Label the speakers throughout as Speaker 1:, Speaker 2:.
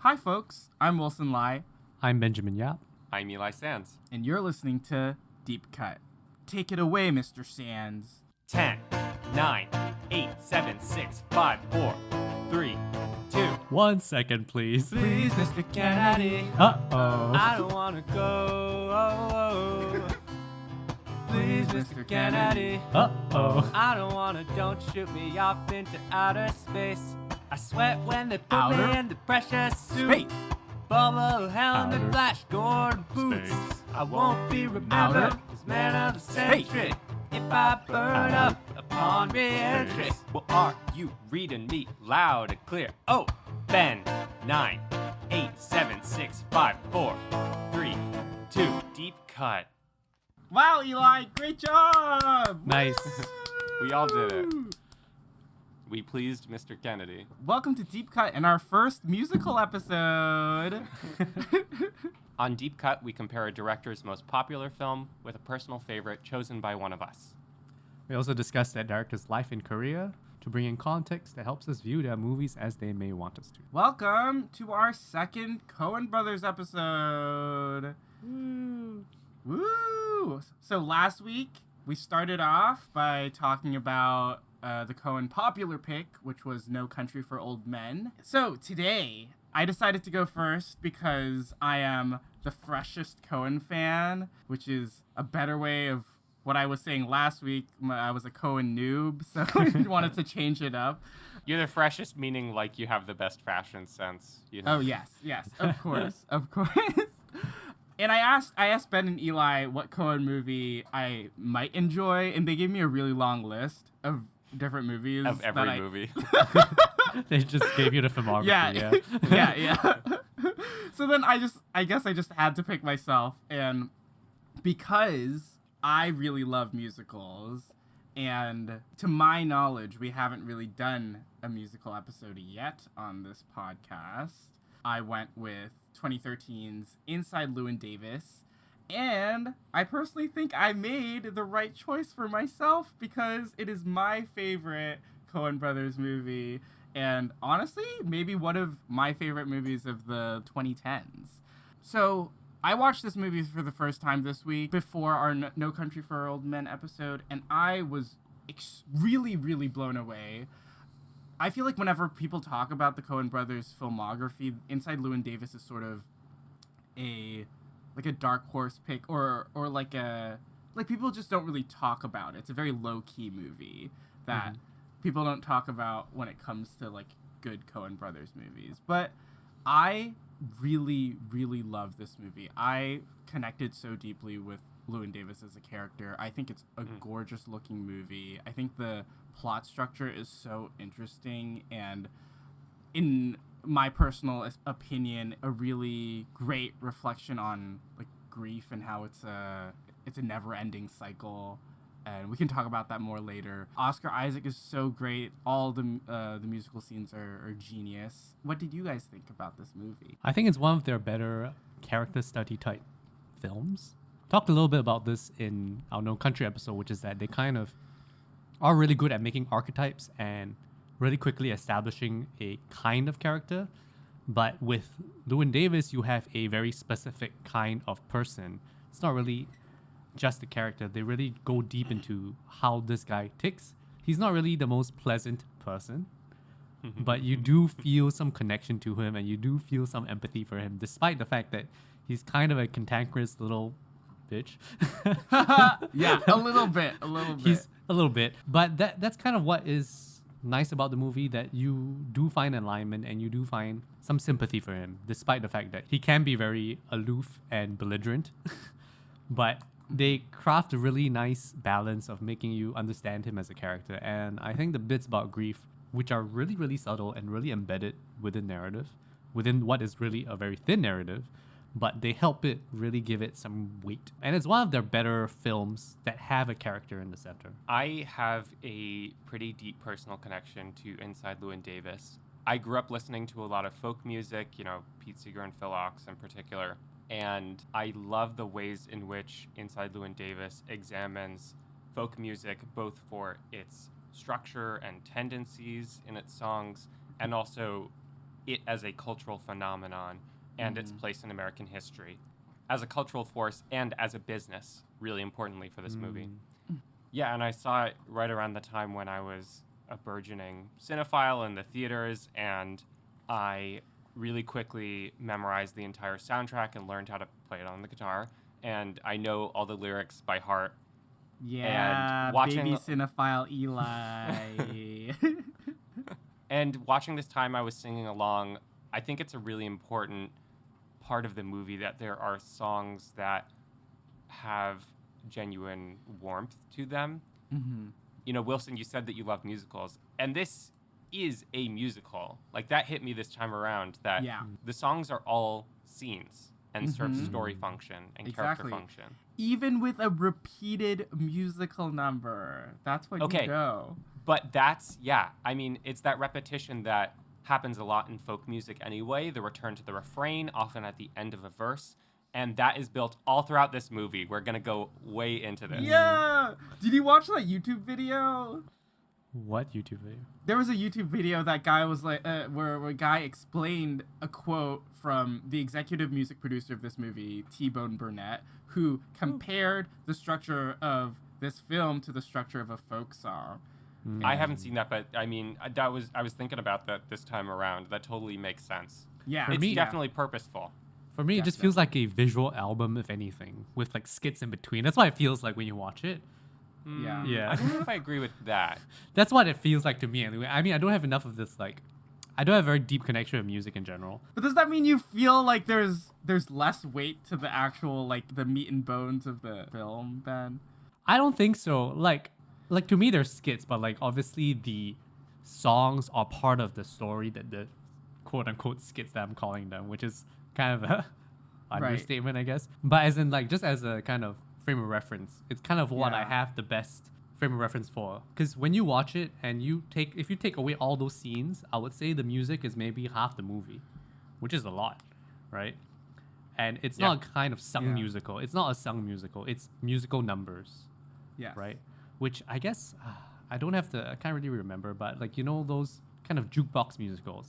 Speaker 1: Hi, folks. I'm Wilson Lai,
Speaker 2: I'm Benjamin Yap.
Speaker 3: I'm Eli Sands.
Speaker 1: and you're listening to Deep Cut. Take it away, Mr. Sands.
Speaker 3: 10, 9, 8, 7, 6, 5, 4, 3, 2.
Speaker 2: 1 second, please.
Speaker 1: Please, Mr. Kennedy.
Speaker 2: Uh-oh.
Speaker 3: I don't wanna go. Please, Mr. Kennedy.
Speaker 2: Uh-oh.
Speaker 3: I don't wanna, don't shoot me off into outer space. I sweat when they put
Speaker 1: Outer
Speaker 3: me in the precious suit.
Speaker 1: Space.
Speaker 3: Bubble helmet,
Speaker 2: Outer
Speaker 3: flash, Gordon boots.
Speaker 2: space.
Speaker 3: I won't be remembered
Speaker 1: Outer
Speaker 3: as man of the
Speaker 1: space.
Speaker 3: century if I burn
Speaker 2: Outer
Speaker 3: up upon re-entry.
Speaker 2: space.
Speaker 3: Well, are you reading me loud and clear? Oh, Ben, 9, 8, 7, 6, 5, 4, 3, 2, deep cut.
Speaker 1: Wow, Eli, great job.
Speaker 2: Nice.
Speaker 3: We all did it. We pleased Mr. Kennedy.
Speaker 1: Welcome to Deep Cut and our first musical episode.
Speaker 3: On Deep Cut, we compare a director's most popular film with a personal favorite chosen by one of us.
Speaker 2: We also discussed that director's life in Korea to bring in context that helps us view their movies as they may want us to.
Speaker 1: Welcome to our second Coen Brothers episode. Woo! So last week, we started off by talking about the Coen popular pick, which was No Country for Old Men. So today, I decided to go first because I am the freshest Coen fan, which is a better way of what I was saying last week. I was a Coen noob, so I wanted to change it up.
Speaker 3: You're the freshest, meaning like you have the best fashion sense. You know?
Speaker 1: Oh, yes, of course, of course. And I asked Ben and Eli what Coen movie I might enjoy, and they gave me a really long list of different movies.
Speaker 3: Of every movie.
Speaker 2: They just gave you the filmography.
Speaker 1: Yeah. So then I guess I just had to pick myself, and because I really love musicals, and to my knowledge, we haven't really done a musical episode yet on this podcast, I went with 2013's Inside Llewyn Davis. And I personally think I made the right choice for myself because it is my favorite Coen Brothers movie. And honestly, maybe one of my favorite movies of the 2010s. So I watched this movie for the first time this week before our No Country for Old Men episode. And I was really, really blown away. I feel like whenever people talk about the Coen Brothers filmography, Inside Llewyn Davis is sort of a dark horse pick or like people just don't really talk about it. It's a very low-key movie that people don't talk about when it comes to like good Coen Brothers movies. But I really, really love this movie. I connected so deeply with Llewyn Davis as a character. I think it's a gorgeous looking movie. I think the plot structure is so interesting, and in my personal opinion, a really great reflection on like grief and how it's a never-ending cycle, and we can talk about that more later. Oscar Isaac is so great. All the musical scenes are genius. What did you guys think about this movie?
Speaker 2: I think it's one of their better character study type films. Talked a little bit about this in our No Country episode, which is that they kind of are really good at making archetypes and really quickly establishing a kind of character. But with Llewyn Davis, you have a very specific kind of person. It's not really just the character. They really go deep into how this guy ticks. He's not really the most pleasant person, but you do feel some connection to him and you do feel some empathy for him, despite the fact that he's kind of a cantankerous little bitch.
Speaker 1: Yeah, a little bit.
Speaker 2: He's a little bit. But that's kind of what is nice about the movie, that you do find alignment and you do find some sympathy for him, despite the fact that he can be very aloof and belligerent. But they craft a really nice balance of making you understand him as a character. And I think the bits about grief, which are really, really subtle and really embedded within narrative, within what is really a very thin narrative, but they help it really give it some weight. And it's one of their better films that have a character in the center.
Speaker 3: I have a pretty deep personal connection to Inside Llewyn Davis. I grew up listening to a lot of folk music, Pete Seeger and Phil Ochs in particular. And I love the ways in which Inside Llewyn Davis examines folk music, both for its structure and tendencies in its songs, and also it as a cultural phenomenon and its place in American history, as a cultural force and as a business, really importantly for this movie. Yeah, and I saw it right around the time when I was a burgeoning cinephile in the theaters, and I really quickly memorized the entire soundtrack and learned how to play it on the guitar. And I know all the lyrics by heart.
Speaker 1: Yeah,
Speaker 3: And watching,
Speaker 1: baby cinephile Eli.
Speaker 3: and watching this time, I was singing along. I think it's a really important part of the movie that there are songs that have genuine warmth to them.
Speaker 1: Mm-hmm.
Speaker 3: You know, Wilson, you said that you love musicals, and this is a musical. Like, that hit me this time around, that the songs are all scenes and serve story function and character function.
Speaker 1: Even with a repeated musical number, that's what you go.
Speaker 3: But that's, I mean, it's that repetition that happens a lot in folk music anyway, the return to the refrain, often at the end of a verse. And that is built all throughout this movie. We're going to go way into this.
Speaker 1: Yeah! Did you watch that YouTube video?
Speaker 2: What YouTube video?
Speaker 1: There was a YouTube video that guy was like, where a guy explained a quote from the executive music producer of this movie, T-Bone Burnett, who compared the structure of this film to the structure of a folk song.
Speaker 3: I haven't seen that, but I mean, I was thinking about that this time around. That totally makes sense.
Speaker 1: Yeah,
Speaker 3: it's definitely purposeful.
Speaker 2: For me, it just feels like a visual album, if anything, with like skits in between. That's what it feels like when you watch it.
Speaker 1: Yeah.
Speaker 3: I don't know if I agree with that.
Speaker 2: That's what it feels like to me anyway. I mean, I don't have enough of this, like, I don't have a very deep connection with music in general.
Speaker 1: But does that mean you feel like there's less weight to the actual, like, the meat and bones of the film, Ben?
Speaker 2: I don't think so. Like to me, there's skits, but like obviously the songs are part of the story, that the quote unquote skits that I'm calling them, which is kind of a understatement, I guess. But as in, like, just as a kind of frame of reference, it's kind of what I have the best frame of reference for. Because when you watch it and if you take away all those scenes, I would say the music is maybe half the movie, which is a lot, right? And it's not a kind of sung musical. It's not a sung musical. It's musical numbers.
Speaker 1: Yes.
Speaker 2: Right? Which I guess, I can't really remember, but like, you know, those kind of jukebox musicals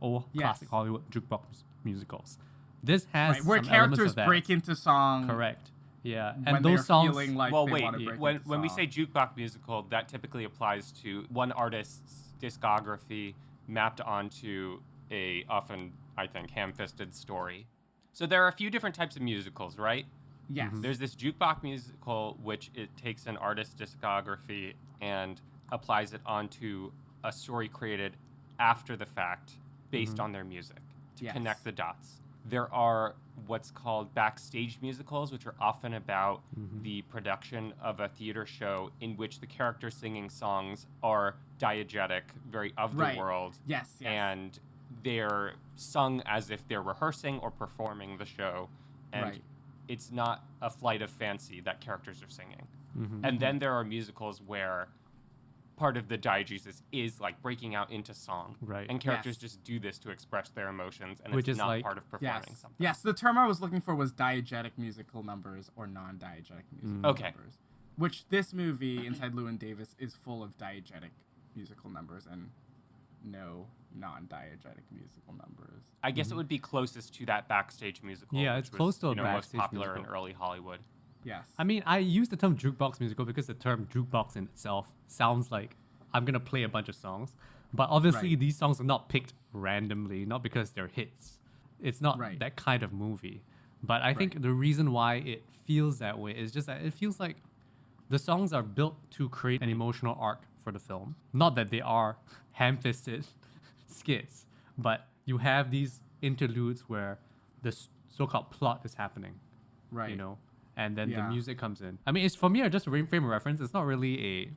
Speaker 2: or classic Hollywood jukebox musicals. This has
Speaker 1: where
Speaker 2: some
Speaker 1: characters
Speaker 2: elements of
Speaker 1: break into song.
Speaker 2: Correct. Yeah,
Speaker 1: and those songs. Feeling like
Speaker 3: when we say jukebox musical, that typically applies to one artist's discography mapped onto a often, I think, ham-fisted story. So there are a few different types of musicals, right?
Speaker 1: Yes.
Speaker 3: There's this jukebox musical, which it takes an artist's discography and applies it onto a story created after the fact based on their music to connect the dots. There are what's called backstage musicals, which are often about the production of a theater show in which the characters singing songs are diegetic, very of the world.
Speaker 1: Yes.
Speaker 3: And they're sung as if they're rehearsing or performing the show. And it's not a flight of fancy that characters are singing. And then there are musicals where part of the diegesis is like breaking out into song.
Speaker 2: Right.
Speaker 3: And characters just do this to express their emotions, and
Speaker 2: which
Speaker 3: it's
Speaker 2: is
Speaker 3: not
Speaker 2: like,
Speaker 3: part of performing something.
Speaker 1: Yes, the term I was looking for was diegetic musical numbers or non-diegetic musical numbers. Which this movie, Inside Llewyn Davis, is full of diegetic musical numbers and no non-diegetic musical numbers.
Speaker 3: I guess it would be closest to that backstage musical.
Speaker 2: Yeah, it's close to a
Speaker 3: most
Speaker 2: backstage
Speaker 3: popular
Speaker 2: musical.
Speaker 3: in early Hollywood.
Speaker 1: Yes.
Speaker 2: I mean, I use the term jukebox musical because the term jukebox in itself sounds like I'm going to play a bunch of songs. But obviously, these songs are not picked randomly, not because they're hits. It's not that kind of movie. But I think the reason why it feels that way is just that it feels like the songs are built to create an emotional arc for the film. Not that they are ham-fisted skits, but you have these interludes where the so-called plot is happening.
Speaker 1: Right.
Speaker 2: You know? And then the music comes in. I mean, it's for me, just a frame of reference. It's not really a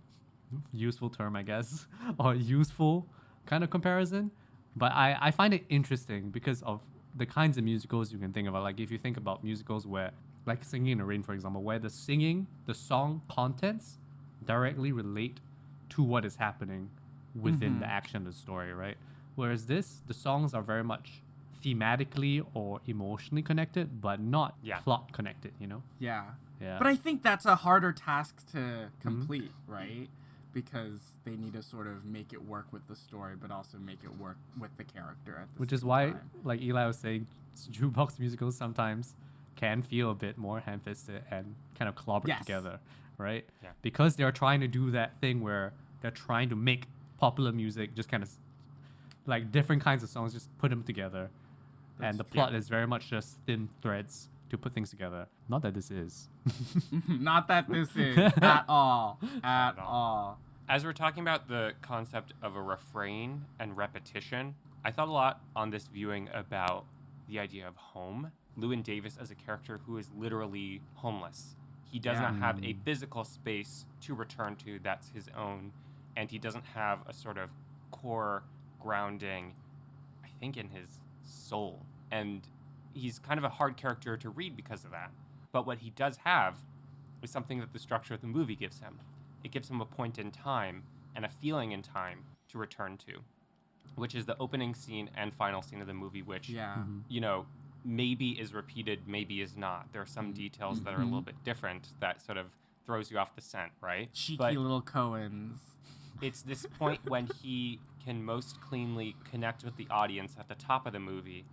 Speaker 2: useful term, I guess, or useful kind of comparison. But I find it interesting because of the kinds of musicals you can think about. Like if you think about musicals where, like Singing in the Rain, for example, where the song contents directly relate to what is happening within the action of the story, right? Whereas the songs are very much thematically or emotionally connected, but not plot connected, you know?
Speaker 1: Yeah.
Speaker 2: Yeah.
Speaker 1: But I think that's a harder task to complete, right? because they need to sort of make it work with the story, but also make it work with the character at the
Speaker 2: Which
Speaker 1: same
Speaker 2: is why,
Speaker 1: time.
Speaker 2: like Eli was saying, jukebox musicals sometimes can feel a bit more ham-fisted and kind of clobbered
Speaker 1: Yes.
Speaker 2: together, right?
Speaker 3: Yeah.
Speaker 2: Because they're trying to do that thing where they're trying to make popular music, just kind of like different kinds of songs, just put them together. And the plot is very much just thin threads to put things together. Not that this is.
Speaker 1: Not that this is at all. At all.
Speaker 3: As we're talking about the concept of a refrain and repetition, I thought a lot on this viewing about the idea of home. Llewyn Davis as a character who is literally homeless. He does not have a physical space to return to that's his own, and he doesn't have a sort of core grounding, I think, in his soul. And he's kind of a hard character to read because of that. But what he does have is something that the structure of the movie gives him. It gives him a point in time and a feeling in time to return to, which is the opening scene and final scene of the movie, which, you know, maybe is repeated, maybe is not. There are some details that are a little bit different that sort of throws you off the scent, right?
Speaker 1: Cheeky little Coens.
Speaker 3: It's this point when he can most cleanly connect with the audience at the top of the movie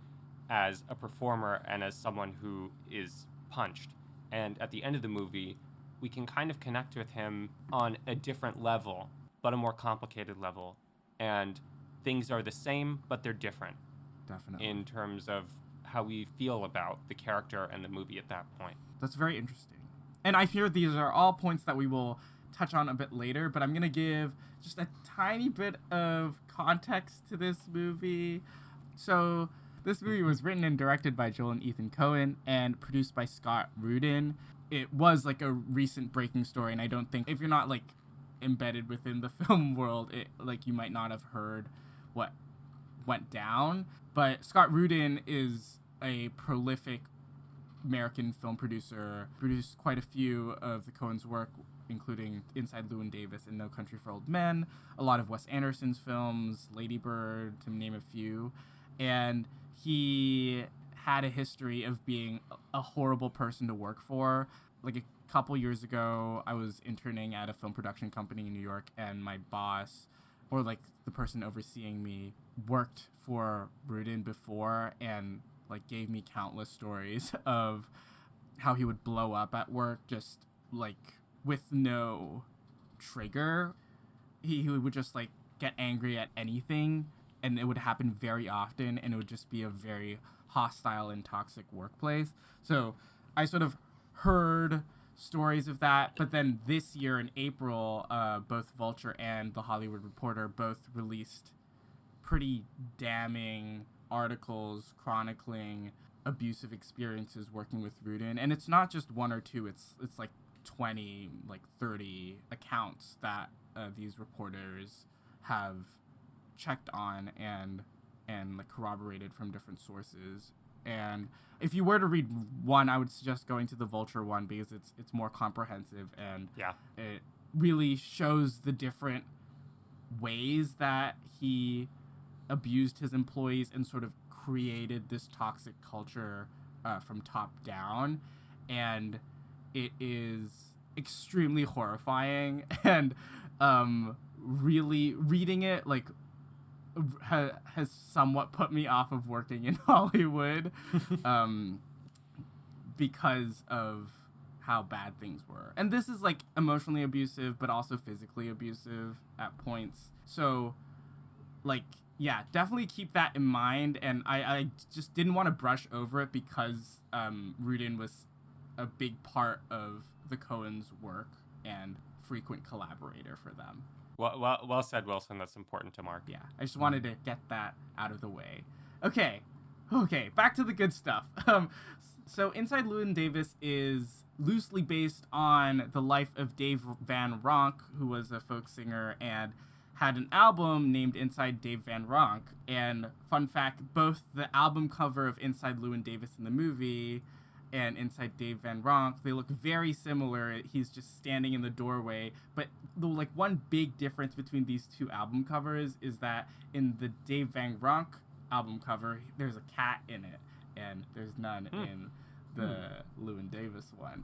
Speaker 3: as a performer and as someone who is punched. And at the end of the movie, we can kind of connect with him on a different level, but a more complicated level. And things are the same, but they're different.
Speaker 1: Definitely.
Speaker 3: In terms of how we feel about the character and the movie at that point.
Speaker 1: That's very interesting. And I fear these are all points that we will touch on a bit later, but I'm going to give just a tiny bit of context to this movie. So this movie was written and directed by Joel and Ethan Coen and produced by Scott Rudin. It was like a recent breaking story, and I don't think, if you're not like embedded within the film world, you might not have heard what went down. But Scott Rudin is a prolific American film producer, produced quite a few of the Coens' work, including Inside Llewyn Davis and No Country for Old Men, a lot of Wes Anderson's films, Lady Bird, to name a few. And he had a history of being a horrible person to work for. Like a couple years ago, I was interning at a film production company in New York, and my boss, or like the person overseeing me, worked for Rudin before and like gave me countless stories of how he would blow up at work just like with no trigger. He would just like get angry at anything, and it would happen very often, and it would just be a very hostile and toxic workplace. So I sort of heard stories of that, but then this year in April, both Vulture and The Hollywood Reporter both released pretty damning articles chronicling abusive experiences working with Rudin. And it's not just one or two, it's like 20, like 30 accounts that these reporters have checked on and like corroborated from different sources. And if you were to read one, I would suggest going to the Vulture one, because it's more comprehensive, and it really shows the different ways that he abused his employees and sort of created this toxic culture from top down. And it is extremely horrifying, and really reading it like has somewhat put me off of working in Hollywood because of how bad things were. And this is like emotionally abusive, but also physically abusive at points. So like, yeah, definitely keep that in mind. And I just didn't want to brush over it because Rudin was a big part of the Coens' work and frequent collaborator for them.
Speaker 3: Well said, Wilson. That's important to mark.
Speaker 1: Yeah, I just wanted to get that out of the way. Okay, back to the good stuff. So Inside Llewyn Davis is loosely based on the life of Dave Van Ronk, who was a folk singer and had an album named Inside Dave Van Ronk. And fun fact, both the album cover of Inside Llewyn Davis in the movie and Inside Dave Van Ronk, they look very similar. He's just standing in the doorway. But the like one big difference between these two album covers is that in the Dave Van Ronk album cover, there's a cat in it, and there's none in the Llewyn Davis one.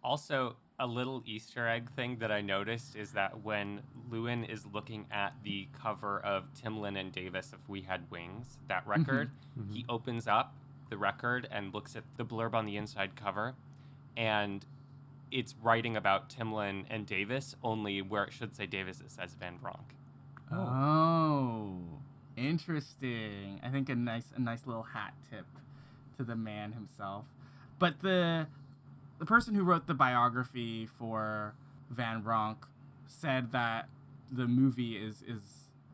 Speaker 3: Also, A little Easter egg thing that I noticed is that when Llewyn is looking at the cover of Llewyn and Davis, If We Had Wings, that record, he opens up the record and looks at the blurb on the inside cover, and it's writing about Llewyn and Davis, only where it should say Davis, it says Van Bronk.
Speaker 1: Oh, interesting. I think a nice little hat tip to the man himself. But the person who wrote the biography for Van Bronk said that the movie is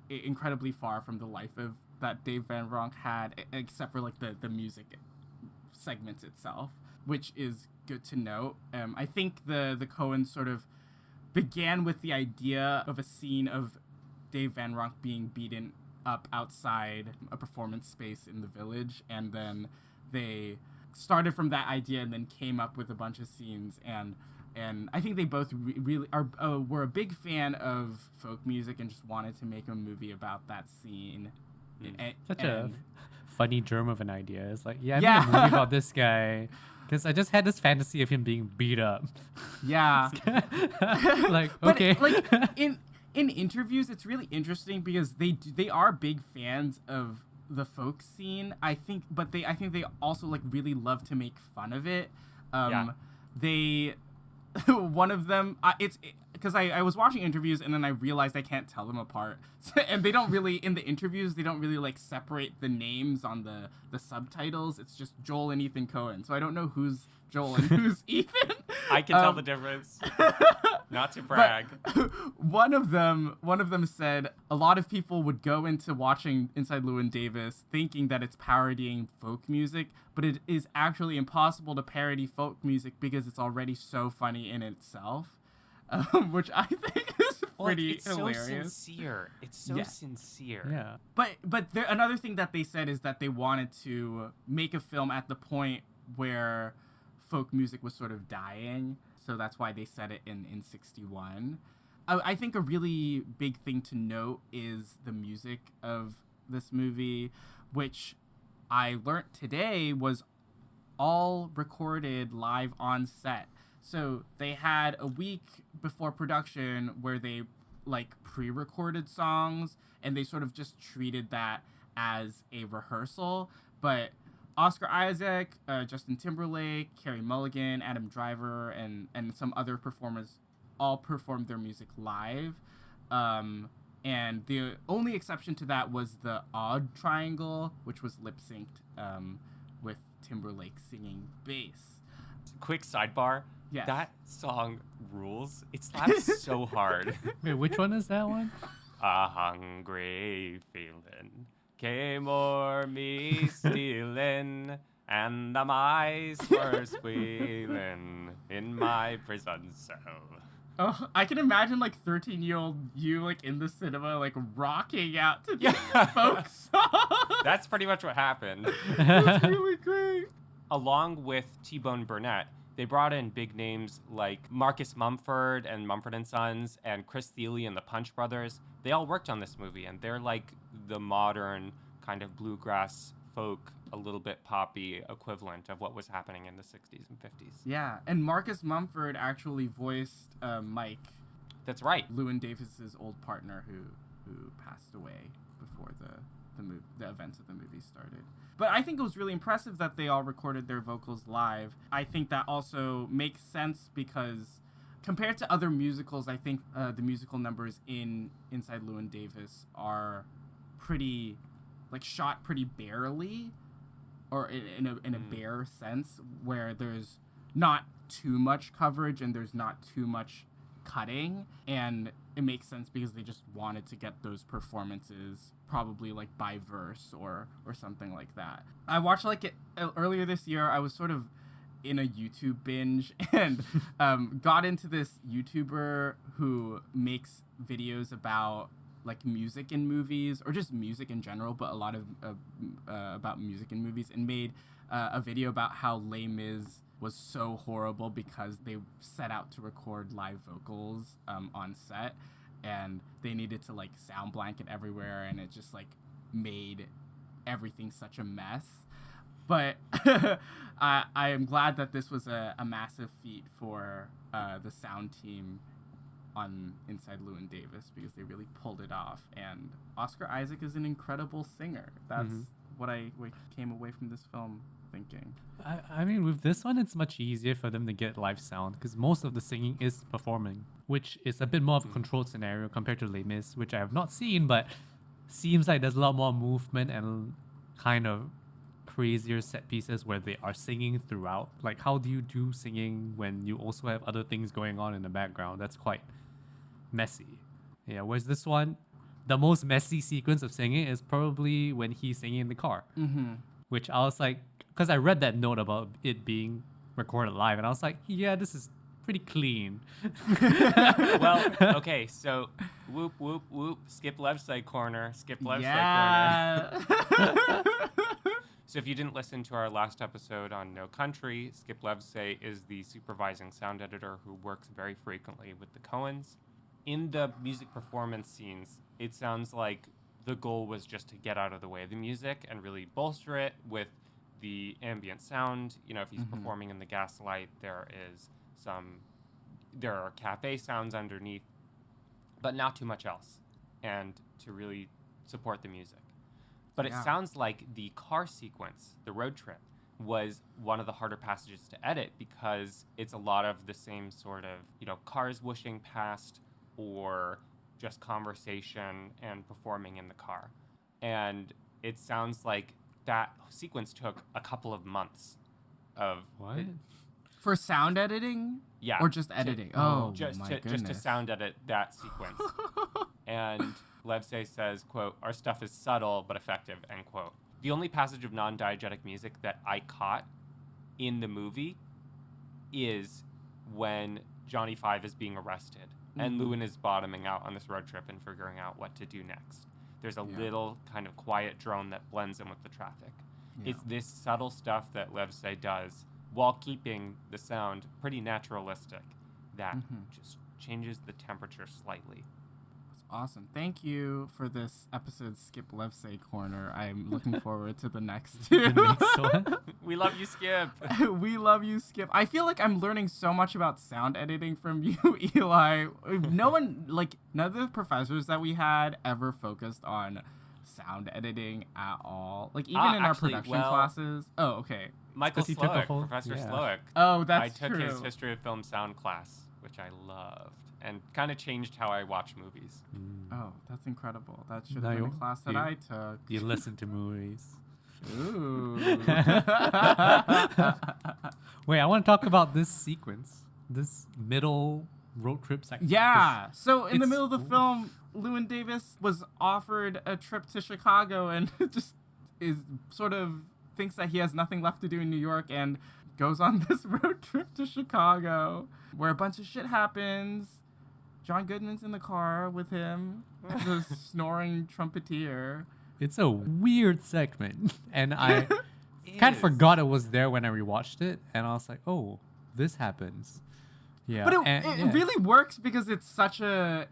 Speaker 1: incredibly far from the life of that Dave Van Bronk had, except for like the music segments itself, which is good to note. I think the Coens sort of began with the idea of a scene of Dave Van Bronk being beaten up outside a performance space in the village, and then they started from that idea and then came up with a bunch of scenes, and I think they both really were a big fan of folk music and just wanted to make a movie about that scene.
Speaker 2: Such a funny germ of an idea. It's like, I made a movie about this guy because I just had this fantasy of him being beat up.
Speaker 1: Yeah.
Speaker 2: Like,
Speaker 1: but
Speaker 2: okay.
Speaker 1: Like in interviews, it's really interesting because they are big fans of the folk scene, I think they also like really love to make fun of it. They one of them it's because I was watching interviews and then I realized I can't tell them apart. And they don't really, in the interviews, they don't really like separate the names on the subtitles. It's just Joel and Ethan Coen, so I don't know who's Joel and who's Ethan.
Speaker 3: I can tell the difference. Not to brag.
Speaker 1: But one of them said a lot of people would go into watching Inside Llewyn Davis thinking that it's parodying folk music, but it is actually impossible to parody folk music because it's already so funny in itself, which I think is pretty hilarious.
Speaker 3: So sincere. It's so sincere.
Speaker 2: Yeah.
Speaker 1: But another thing that they said is that they wanted to make a film at the point where folk music was sort of dying. So that's why they said it in 61. I think a really big thing to note is the music of this movie, which I learned today was all recorded live on set. So they had a week before production where they like pre-recorded songs, and they sort of just treated that as a rehearsal. But Oscar Isaac, Justin Timberlake, Carey Mulligan, Adam Driver, and some other performers all performed their music live. And the only exception to that was the Odd Triangle, which was lip-synced with Timberlake singing bass.
Speaker 3: Quick sidebar.
Speaker 1: Yes.
Speaker 3: That song rules. It slaps so hard.
Speaker 2: Wait, which one is that one?
Speaker 3: A hungry feeling came o'er me stealing, and the mice were squealing in my prison cell.
Speaker 1: Oh, I can imagine like 13-year-old you like in the cinema like rocking out to the folk song.
Speaker 3: That's pretty much what happened.
Speaker 1: That's really great.
Speaker 3: Along with T-Bone Burnett, they brought in big names like Marcus Mumford and Mumford & Sons and Chris Thile and the Punch Brothers. They all worked on this movie, and they're like the modern kind of bluegrass folk, a little bit poppy equivalent of what was happening in the 60s and 50s.
Speaker 1: Yeah, and Marcus Mumford actually voiced Mike.
Speaker 3: That's right.
Speaker 1: Llewyn Davis's old partner who passed away before the events of the movie started. But I think it was really impressive that they all recorded their vocals live. I think that also makes sense because compared to other musicals, I think the musical numbers in Inside Llewyn Davis are pretty, like, shot pretty barely, or in a bare sense, where there's not too much coverage and there's not too much cutting, and it makes sense because they just wanted to get those performances probably like by verse or something like that. I watched earlier this year. I was sort of in a YouTube binge and got into this YouTuber who makes videos about like music in movies or just music in general, but a lot of about music in movies, and made a video about how Les Mis was so horrible because they set out to record live vocals on set, and they needed to like sound blanket everywhere, and it just like made everything such a mess. But I am glad that this was a massive feat for the sound team on Inside Llewyn Davis, because they really pulled it off. And Oscar Isaac is an incredible singer. That's what I came away from this film thinking.
Speaker 2: I mean, with this one, it's much easier for them to get live sound because most of the singing is performing, which is a bit more of a controlled scenario compared to Les Mis, which I have not seen, but seems like there's a lot more movement and kind of crazier set pieces where they are singing throughout. Like, how do you do singing when you also have other things going on in the background? That's quite messy. Yeah, whereas this one, the most messy sequence of singing is probably when he's singing in the car. Which I was like, because I read that note about it being recorded live, and I was like, yeah, this is pretty clean.
Speaker 3: Well, okay, so whoop, whoop, whoop, skip left side corner, skip left side corner. So if you didn't listen to our last episode on No Country, Skip Levsey is the supervising sound editor who works very frequently with the Coens. In the music performance scenes, it sounds like the goal was just to get out of the way of the music and really bolster it with the ambient sound. You know, if he's performing in the gaslight, there are cafe sounds underneath, but not too much else, and to really support the music. But it sounds like the car sequence, the road trip, was one of the harder passages to edit because it's a lot of the same sort of, you know, cars whooshing past or just conversation and performing in the car. And it sounds like that sequence took a couple of months of...
Speaker 2: What?
Speaker 1: For sound editing?
Speaker 3: Yeah.
Speaker 1: Or just editing?
Speaker 3: Just to sound edit that sequence. And Levsey says, quote, "Our stuff is subtle but effective," end quote. The only passage of non-diegetic music that I caught in the movie is when Johnny Five is being arrested and Llewyn is bottoming out on this road trip and figuring out what to do next. There's a little kind of quiet drone that blends in with the traffic. Yeah. It's this subtle stuff that Levsey does while keeping the sound pretty naturalistic that just changes the temperature slightly.
Speaker 1: Awesome. Thank you for this episode's Skip Levsey corner. I'm looking forward to the next
Speaker 2: The next one.
Speaker 3: We love you, Skip.
Speaker 1: We love you, Skip. I feel like I'm learning so much about sound editing from you, Eli. None of the professors that we had ever focused on sound editing at all. Like, even in our production classes. Oh, okay.
Speaker 3: Michael Slowick, Professor Slowick.
Speaker 1: Oh, that's
Speaker 3: true. I took
Speaker 1: true.
Speaker 3: his history of film sound class, which I loved, and kind of changed how I watch movies.
Speaker 1: Oh, that's incredible. That should have been a class that I took.
Speaker 2: You listen to movies.
Speaker 1: Ooh.
Speaker 2: Wait, I want to talk about this sequence. This middle road trip section.
Speaker 1: Yeah. So in the middle of the film, Llewyn Davis was offered a trip to Chicago and just thinks that he has nothing left to do in New York and goes on this road trip to Chicago where a bunch of shit happens. John Goodman's in the car with him, the snoring trumpeter.
Speaker 2: It's a weird segment, and I kind of forgot it was there when I rewatched it, and I was like, "Oh, this happens." Yeah,
Speaker 1: but it really works because it's such an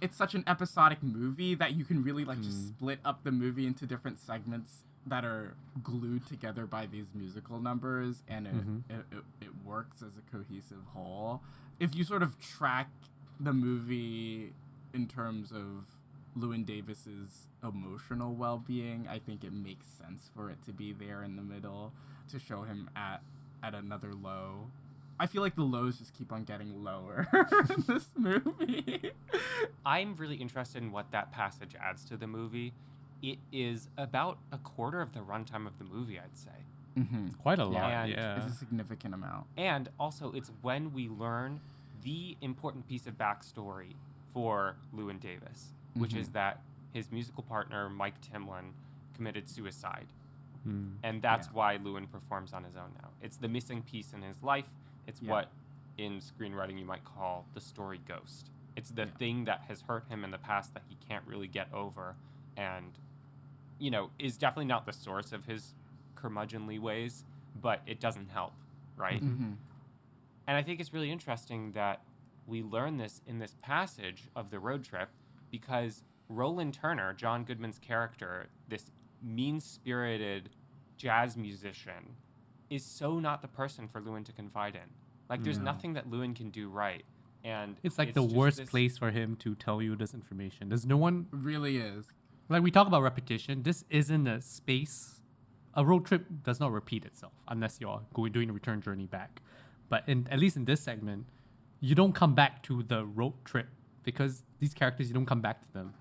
Speaker 1: episodic movie that you can really just split up the movie into different segments that are glued together by these musical numbers, and it works as a cohesive whole. If you sort of track the movie in terms of Llewyn Davis's emotional well-being, I think it makes sense for it to be there in the middle to show him at another low. I feel like the lows just keep on getting lower in this movie.
Speaker 3: I'm really interested in what that passage adds to the movie. It is about a quarter of the runtime of the movie, I'd say.
Speaker 2: Quite a lot,
Speaker 1: It's a significant amount.
Speaker 3: And also, it's when we learn the important piece of backstory for Llewyn Davis, which is that his musical partner, Mike Timlin, committed suicide. And that's why Llewyn performs on his own now. It's the missing piece in his life. It's what, in screenwriting, you might call the story ghost. It's the thing that has hurt him in the past that he can't really get over and, you know, is definitely not the source of his curmudgeonly ways, but it doesn't help, right? And I think it's really interesting that we learn this in this passage of the road trip because Roland Turner, John Goodman's character, this mean-spirited jazz musician is so not the person for Llewyn to confide in. Like, there's nothing that Llewyn can do right. And
Speaker 2: It's like the
Speaker 3: just
Speaker 2: worst place for him to tell you this information. There's no one.
Speaker 1: It really is.
Speaker 2: Like, we talk about repetition. This isn't a space. A road trip does not repeat itself unless you're doing a return journey back. But at least in this segment, you don't come back to the road trip because these characters, you don't come back to them.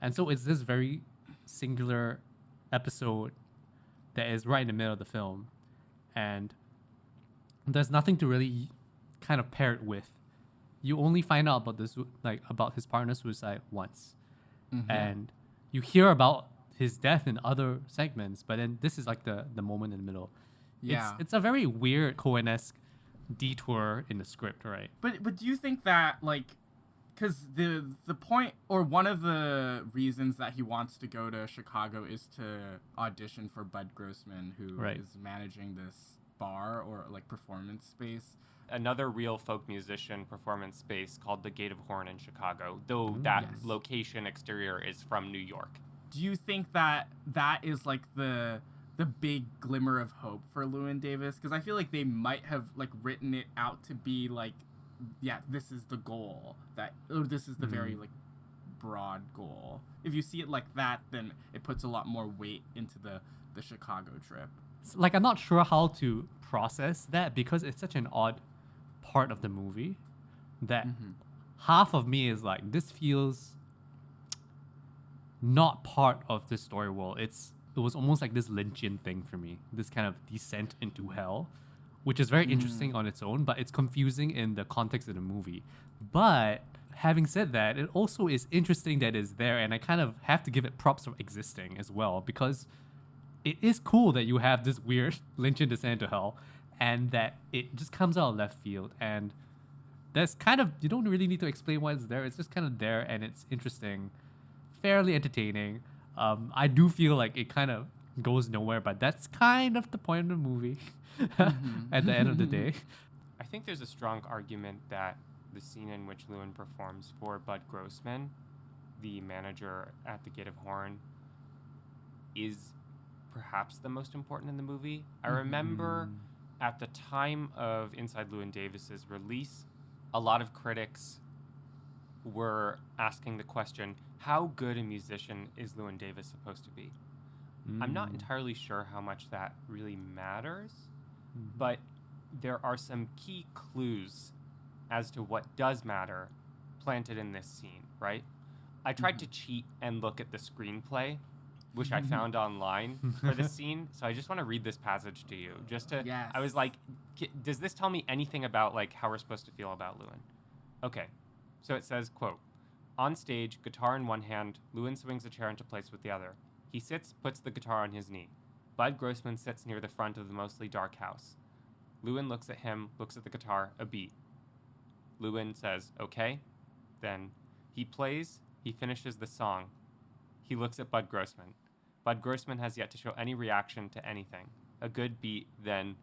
Speaker 2: And so it's this very singular episode that is right in the middle of the film. And there's nothing to really kind of pair it with. You only find out about this, like about his partner's suicide once. And you hear about his death in other segments, but then this is like the moment in the middle.
Speaker 1: Yeah.
Speaker 2: It's a very weird Coen-esque detour in the script, right?
Speaker 1: But do you think that, like, because the point, or one of the reasons that he wants to go to Chicago is to audition for Bud Grossman, who is managing this bar or like performance space.
Speaker 3: Another real folk musician performance space called the Gate of Horn in Chicago, though that location exterior is from New York.
Speaker 1: Do you think that is like the big glimmer of hope for Llewyn Davis? Because I feel like they might have like written it out to be like, yeah, this is the goal, or this is the very like broad goal. If you see it like that, then it puts a lot more weight into the Chicago trip.
Speaker 2: Like, I'm not sure how to process that because it's such an odd part of the movie that half of me is like, this feels not part of the story world. It was almost like this Lynchian thing for me, this kind of descent into hell, which is very interesting on its own, but it's confusing in the context of the movie. But having said that, it also is interesting that it's there, and I kind of have to give it props for existing as well, because it is cool that you have this weird Lynchian descent into hell, and that it just comes out of left field, and that's kind of, you don't really need to explain why it's there. It's just kind of there, and it's interesting, fairly entertaining. I do feel like it kind of goes nowhere, but that's kind of the point of the movie at the end of the day.
Speaker 3: I think there's a strong argument that the scene in which Llewyn performs for Bud Grossman, the manager at the Gate of Horn, is perhaps the most important in the movie. I remember at the time of Inside Llewyn Davis's release, a lot of critics were asking the question, how good a musician is Llewyn Davis supposed to be? I'm not entirely sure how much that really matters, but there are some key clues as to what does matter planted in this scene, right? I tried to cheat and look at the screenplay, which I found online for this scene. So I just want to read this passage to you. I was like, does this tell me anything about like how we're supposed to feel about Llewyn? Okay. So it says, quote, on stage, guitar in one hand, Llewyn swings a chair into place with the other. He sits, puts the guitar on his knee. Bud Grossman sits near the front of the mostly dark house. Llewyn looks at him, looks at the guitar, a beat. Llewyn says, okay. Then he plays, he finishes the song. He looks at Bud Grossman. Bud Grossman has yet to show any reaction to anything. A good beat, then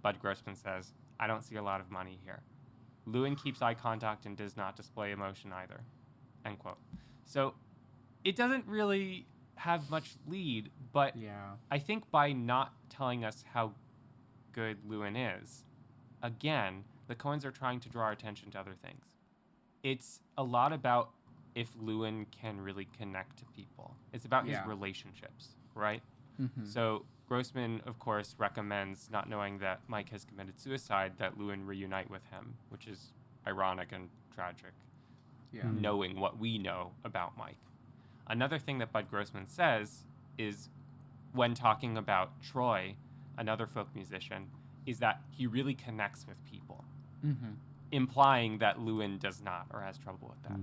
Speaker 3: Bud Grossman says, I don't see a lot of money here. Llewyn keeps eye contact and does not display emotion either. End quote. So it doesn't really have much lead, but I think by not telling us how good Llewyn is, again, the Coens are trying to draw our attention to other things. It's a lot about if Llewyn can really connect to people. It's about his relationships, right? So Grossman, of course, recommends, not knowing that Mike has committed suicide, that Llewyn reunite with him, which is ironic and tragic, knowing what we know about Mike. Another thing that Bud Grossman says is, when talking about Troy, another folk musician, is that he really connects with people, implying that Llewyn does not or has trouble with that.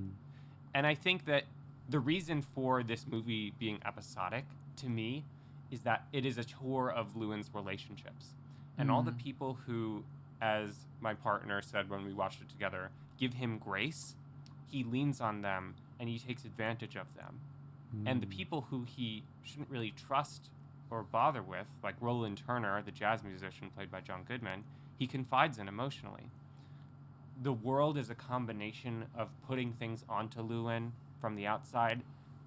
Speaker 3: And I think that the reason for this movie being episodic, to me, is that it is a tour of Llewyn's relationships. And all the people who, as my partner said when we watched it together, give him grace, he leans on them and he takes advantage of them. And the people who he shouldn't really trust or bother with, like Roland Turner, the jazz musician played by John Goodman, he confides in emotionally. The world is a combination of putting things onto Llewyn from the outside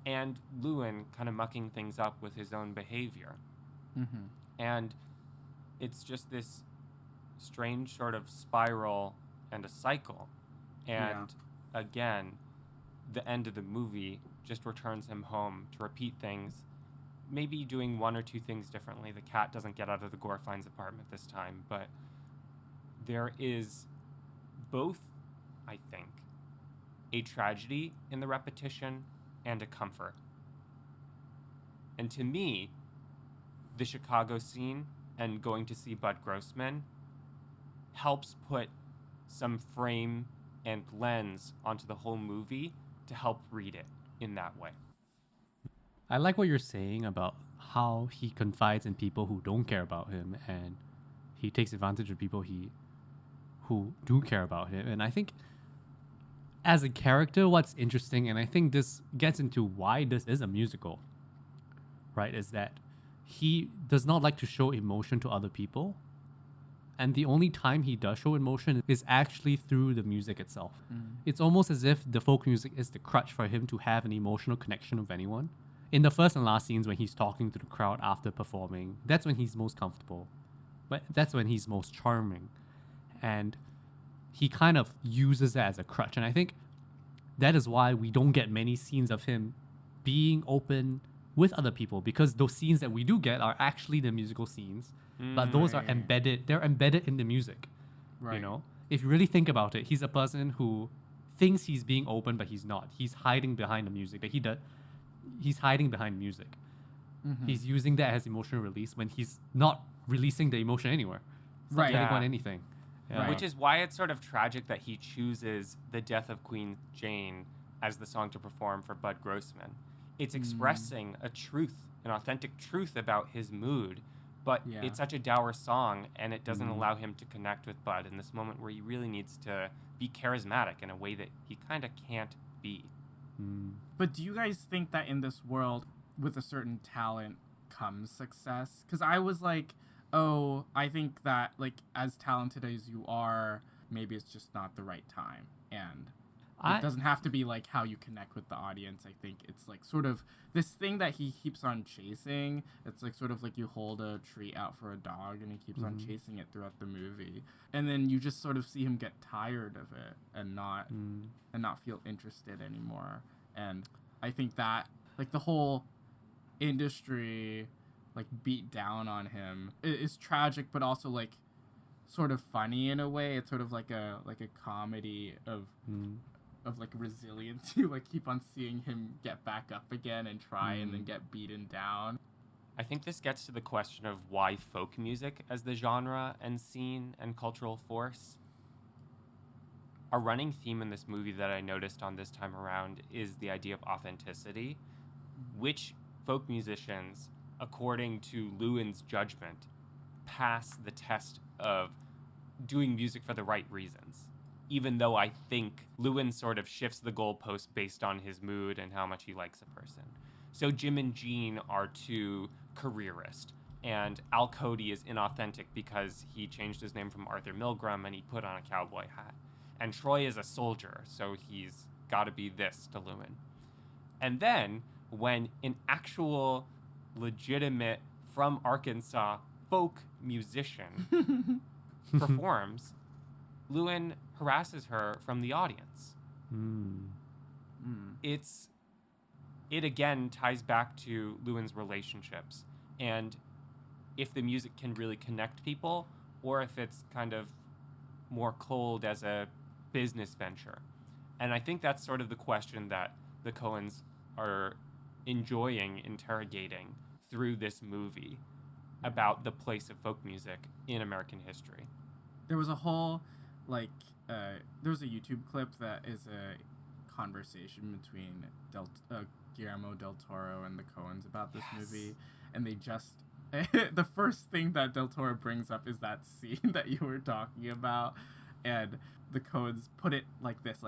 Speaker 3: and Llewyn kind of mucking things up with his own behavior. And it's just this strange sort of spiral and a cycle. And again, the end of the movie just returns him home to repeat things, maybe doing one or two things differently. The cat doesn't get out of the Gorfine's apartment this time, but there is both, I think, a tragedy in the repetition and a comfort. And to me, the Chicago scene and going to see Bud Grossman helps put some frame and lens onto the whole movie to help read it in that way.
Speaker 2: I like what you're saying about how he confides in people who don't care about him, and he takes advantage of people who do care about him. And I think as a character, what's interesting, and I think this gets into why this is a musical, right, is that he does not like to show emotion to other people. And the only time he does show emotion is actually through the music itself. It's almost as if the folk music is the crutch for him to have an emotional connection with anyone. In the first and last scenes when he's talking to the crowd after performing, that's when he's most comfortable. But that's when he's most charming. And he kind of uses that as a crutch. And I think that is why we don't get many scenes of him being open with other people, because those scenes that we do get are actually the musical scenes. But those are embedded, they're embedded in the music.
Speaker 1: Right.
Speaker 2: You know? If you really think about it, he's a person who thinks he's being open, but he's not. He's hiding behind the music. He's hiding behind music. He's using that as emotional release when he's not releasing the emotion anywhere. He's not getting on anything.
Speaker 1: Right.
Speaker 3: Which is why it's sort of tragic that he chooses The Death of Queen Jane as the song to perform for Bud Grossman. It's expressing a truth, an authentic truth about his mood, but it's such a dour song, and it doesn't allow him to connect with Bud in this moment where he really needs to be charismatic in a way that he kind of can't be.
Speaker 1: But do you guys think that in this world, with a certain talent comes success? Because I was like, oh, I think that, like, as talented as you are, maybe it's just not the right time. And it doesn't have to be, like, how you connect with the audience. I think it's, like, sort of this thing that he keeps on chasing. It's, like, sort of like you hold a treat out for a dog, and he keeps on chasing it throughout the movie. And then you just sort of see him get tired of it and not feel interested anymore. And I think that, like, the whole industry, like, beat down on him is tragic, but also, like, sort of funny in a way. It's sort of like a comedy of like resilience. You like keep on seeing him get back up again and try and then get beaten down.
Speaker 3: I think this gets to the question of why folk music as the genre and scene and cultural force. A running theme in this movie that I noticed on this time around is the idea of authenticity, which folk musicians, according to Llewyn's judgment, pass the test of doing music for the right reasons. Even though I think Llewyn sort of shifts the goalpost based on his mood and how much he likes a person. So Jim and Jean are two careerists, and Al Cody is inauthentic because he changed his name from Arthur Milgram and he put on a cowboy hat. And Troy is a soldier, so he's got to be this to Llewyn. And then when an actual legitimate from Arkansas folk musician performs, Llewyn harasses her from the audience. It again ties back to Llewyn's relationships and if the music can really connect people or if it's kind of more cold as a business venture. And I think that's sort of the question that the Coens are enjoying interrogating through this movie about the place of folk music in American history.
Speaker 1: There was a whole, there's a YouTube clip that is a conversation between Guillermo del Toro and the Coens about this movie, and they just, the first thing that del Toro brings up is that scene that you were talking about, and the Coens put it like this,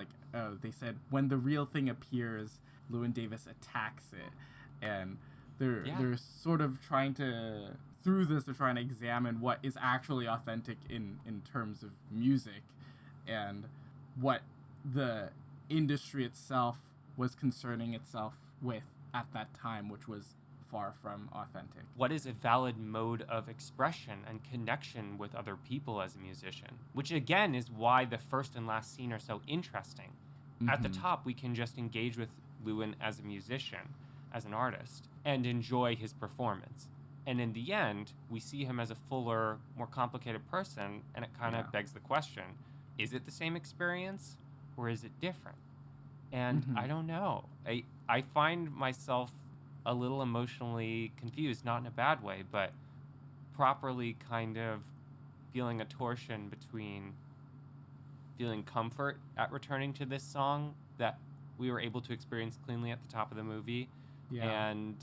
Speaker 1: they said, when the real thing appears, Llewyn Davis attacks it, and they're sort of trying to, through this, they're trying to examine what is actually authentic in terms of music, and what the industry itself was concerning itself with at that time, which was far from authentic.
Speaker 3: What is a valid mode of expression and connection with other people as a musician? Which again is why the first and last scene are so interesting. At the top, we can just engage with Llewyn as a musician, as an artist, and enjoy his performance. And in the end, we see him as a fuller, more complicated person, and it kind of begs the question, is it the same experience or is it different? And I don't know. I find myself a little emotionally confused, not in a bad way, but properly kind of feeling a torsion between feeling comfort at returning to this song that we were able to experience cleanly at the top of the movie and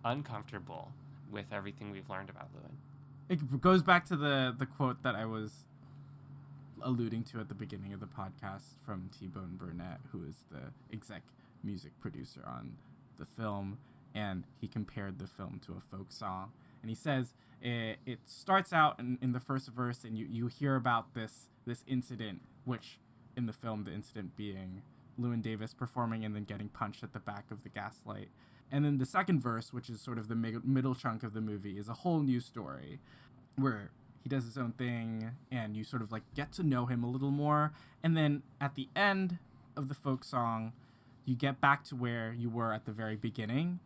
Speaker 3: uncomfortable with everything we've learned about Llewyn.
Speaker 1: It goes back to the quote that I was alluding to at the beginning of the podcast from T-Bone Burnett, who is the exec music producer on the film, and he compared the film to a folk song. And he says it starts out in the first verse, and you hear about this incident, which in the film, the incident being Llewyn Davis performing and then getting punched at the back of the gaslight. And then the second verse, which is sort of the middle chunk of the movie, is a whole new story where he does his own thing and you sort of like get to know him a little more. And then at the end of the folk song, you get back to where you were at the very beginning.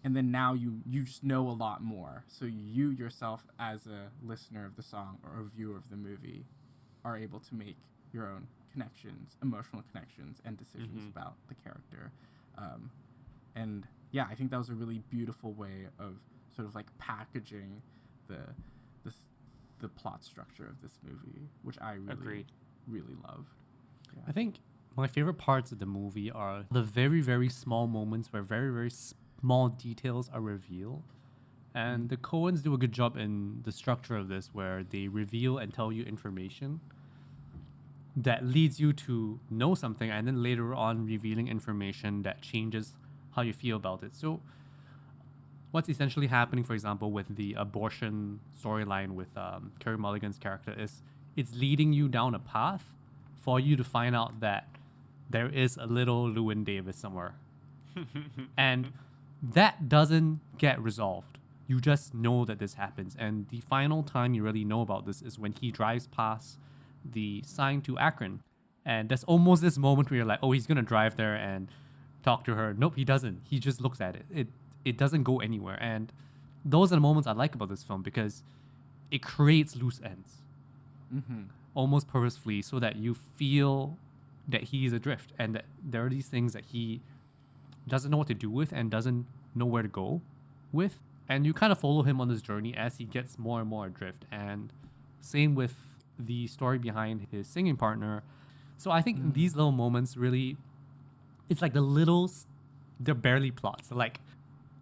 Speaker 1: And then now you just know a lot more. So you yourself, as a listener of the song or a viewer of the movie, are able to make your own connections, emotional connections, and decisions about the character. And yeah, I think that was a really beautiful way of sort of like packaging the plot structure of this movie, which I really loved. Yeah.
Speaker 2: I think my favorite parts of the movie are the very, very small moments where very, very small details are revealed. And the Coens do a good job in the structure of this, where they reveal and tell you information that leads you to know something, and then later on revealing information that changes how you feel about it. So what's essentially happening, for example, with the abortion storyline with Carey Mulligan's character is it's leading you down a path for you to find out that there is a little Llewyn Davis somewhere. And that doesn't get resolved. You just know that this happens. And the final time you really know about this is when he drives past the sign to Akron. And there's almost this moment where you're like, oh, he's going to drive there and talk to her. Nope, he doesn't. He just looks at it. It doesn't go anywhere. And those are the moments I like about this film, because it creates loose ends. Almost purposefully, so that you feel that he's adrift and that there are these things that he doesn't know what to do with and doesn't know where to go with. And you kind of follow him on this journey as he gets more and more adrift. And same with the story behind his singing partner. So I think these little moments really, it's like they're barely plots. They're like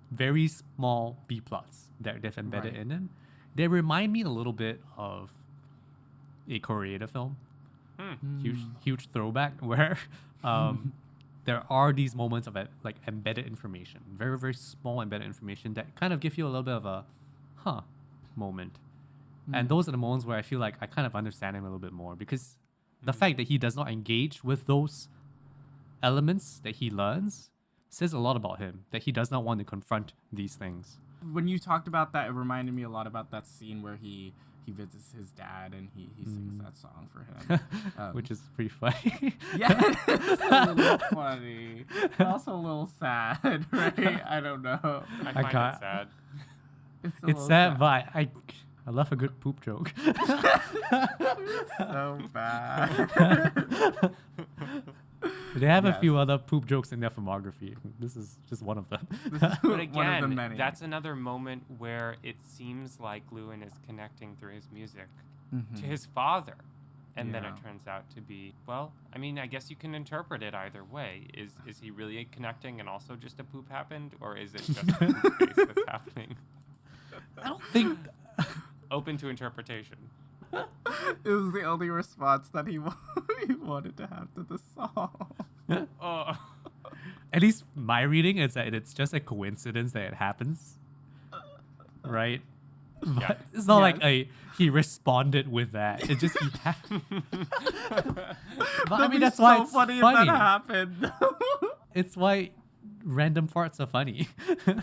Speaker 2: very small B plots that they've embedded in them. They remind me a little bit of a Koreeda film. Huge throwback where there are these moments of like embedded information, very, very small embedded information that kind of give you a little bit of a moment. And those are the moments where I feel like I kind of understand him a little bit more, because the fact that he does not engage with those elements that he learns says a lot about him, that he does not want to confront these things.
Speaker 1: When you talked about that, it reminded me a lot about that scene where he visits his dad and he sings that song for him.
Speaker 2: Which is pretty funny.
Speaker 1: Yeah, it's a little funny. But also a little sad, right? I don't know.
Speaker 3: I find it sad.
Speaker 1: It's
Speaker 2: sad, but I love a good poop joke.
Speaker 1: So bad.
Speaker 2: They have a few other poop jokes in their filmography. This is just one of them.
Speaker 3: But again, that's another moment where it seems like Llewyn is connecting through his music to his father. And then it turns out to be, well, I mean, I guess you can interpret it either way. Is he really connecting and also just a poop happened? Or is it just a poop face that's happening?
Speaker 2: I don't think...
Speaker 3: Open to interpretation.
Speaker 1: It was the only response that he wanted to have to the song.
Speaker 2: At least my reading is that it's just a coincidence that it happens, right?
Speaker 3: Yeah.
Speaker 2: It's not like he responded with that. It just he but I mean, that's why it's
Speaker 1: funny
Speaker 2: funny.
Speaker 1: If that happened.
Speaker 2: It's why random farts are funny.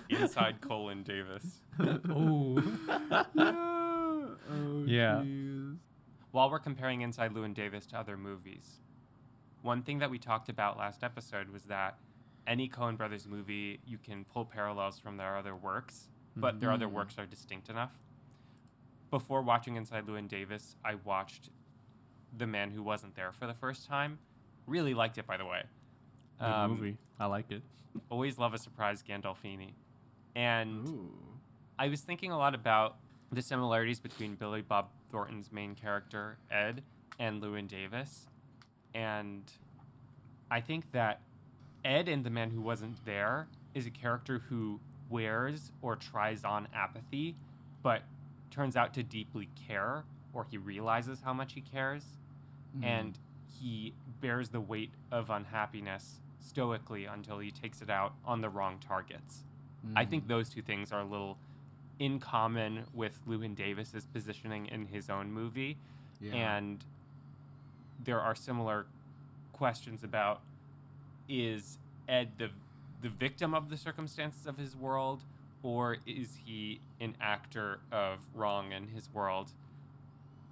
Speaker 3: Inside Llewyn Davis.
Speaker 2: Oh.
Speaker 1: Oh,
Speaker 2: Yeah.
Speaker 1: jeez.
Speaker 3: While we're comparing Inside Llewyn Davis to other movies, one thing that we talked about last episode was that any Coen Brothers movie, you can pull parallels from their other works, but their other works are distinct enough. Before watching Inside Llewyn Davis, I watched The Man Who Wasn't There for the first time. Really liked it, by the way.
Speaker 2: Good movie. I like it.
Speaker 3: Always love a surprise Gandolfini. And
Speaker 1: Ooh.
Speaker 3: I was thinking a lot about the similarities between Billy Bob Thornton's main character, Ed, and Llewyn Davis. And I think that Ed in The Man Who Wasn't There is a character who wears or tries on apathy, but turns out to deeply care, or he realizes how much he cares, and he bears the weight of unhappiness stoically until he takes it out on the wrong targets. I think those two things are a little in common with Llewyn Davis's positioning in his own movie, and there are similar questions about, is Ed the victim of the circumstances of his world, or is he an actor of wrong in his world?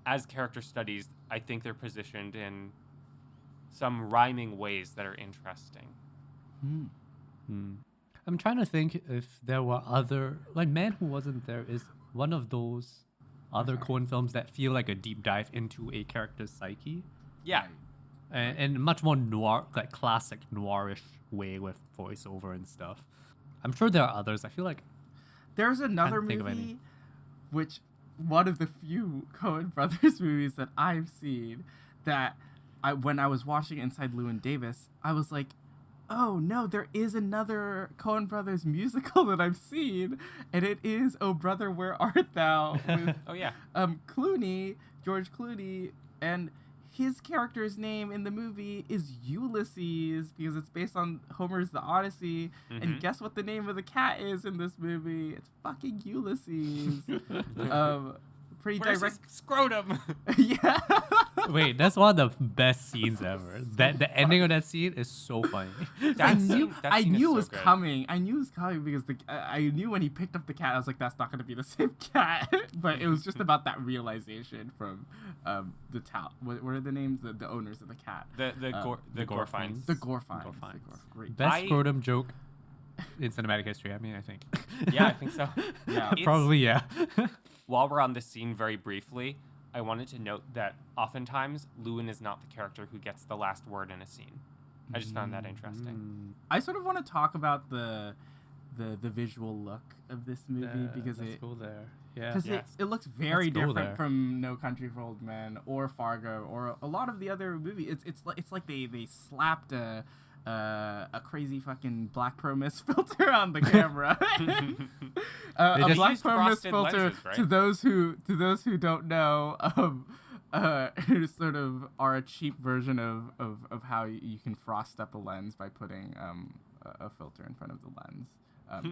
Speaker 3: As character studies, I think they're positioned in some rhyming ways that are interesting.
Speaker 2: I'm trying to think if there were other... Like, Man Who Wasn't There is one of those other Coen films that feel like a deep dive into a character's psyche.
Speaker 3: Yeah.
Speaker 2: And much more noir, like classic noirish way with voiceover and stuff. I'm sure there are others. I feel like
Speaker 1: There's another
Speaker 2: Can't think of any.
Speaker 1: movie, which one of the few Coen Brothers movies that I've seen that when I was watching Inside Llewyn Davis, I was like, oh no, there is another Coen Brothers musical that I've seen, and it is Oh Brother, Where Art Thou? With
Speaker 3: Oh, yeah.
Speaker 1: George Clooney, and his character's name in the movie is Ulysses because it's based on Homer's The Odyssey. And guess what the name of the cat is in this movie? It's fucking Ulysses. Pretty
Speaker 3: Where's
Speaker 1: direct.
Speaker 3: his scrotum?
Speaker 1: Yeah.
Speaker 2: wait, that's one of the best scenes ever. That the ending of that scene is so funny.
Speaker 1: I knew
Speaker 3: is
Speaker 1: it
Speaker 3: so
Speaker 1: was
Speaker 3: good.
Speaker 1: coming. I knew it was coming because I knew when he picked up the cat, I was like, that's not going to be the same cat. But it was just about that realization from the what are the names? The owners of the cat.
Speaker 3: The
Speaker 2: Gorfines.
Speaker 3: Gorfines.
Speaker 1: The Gorfines.
Speaker 2: Gorfines.
Speaker 1: Great.
Speaker 2: Best scrotum joke in cinematic history. I mean, I think.
Speaker 3: Yeah, I think so.
Speaker 1: Yeah.
Speaker 3: It's-
Speaker 2: Probably, yeah.
Speaker 3: While we're on this scene very briefly, I wanted to note that oftentimes Llewyn is not the character who gets the last word in a scene. I just found that interesting.
Speaker 1: I sort of want to talk about the visual look of this movie because
Speaker 2: let's go there. Yeah.
Speaker 1: Because
Speaker 3: Yes.
Speaker 1: it looks very
Speaker 2: Let's go
Speaker 1: different
Speaker 2: there.
Speaker 1: from No Country for Old Men or Fargo or a lot of the other movies. It's like they slapped a crazy fucking Black Pro Mist filter on the camera. A
Speaker 2: just
Speaker 1: Black
Speaker 3: used
Speaker 1: Pro Mist
Speaker 3: frosted
Speaker 1: filter
Speaker 3: lenses, right?
Speaker 1: to those who don't know, sort of are a cheap version of how you can frost up a lens by putting a filter in front of the lens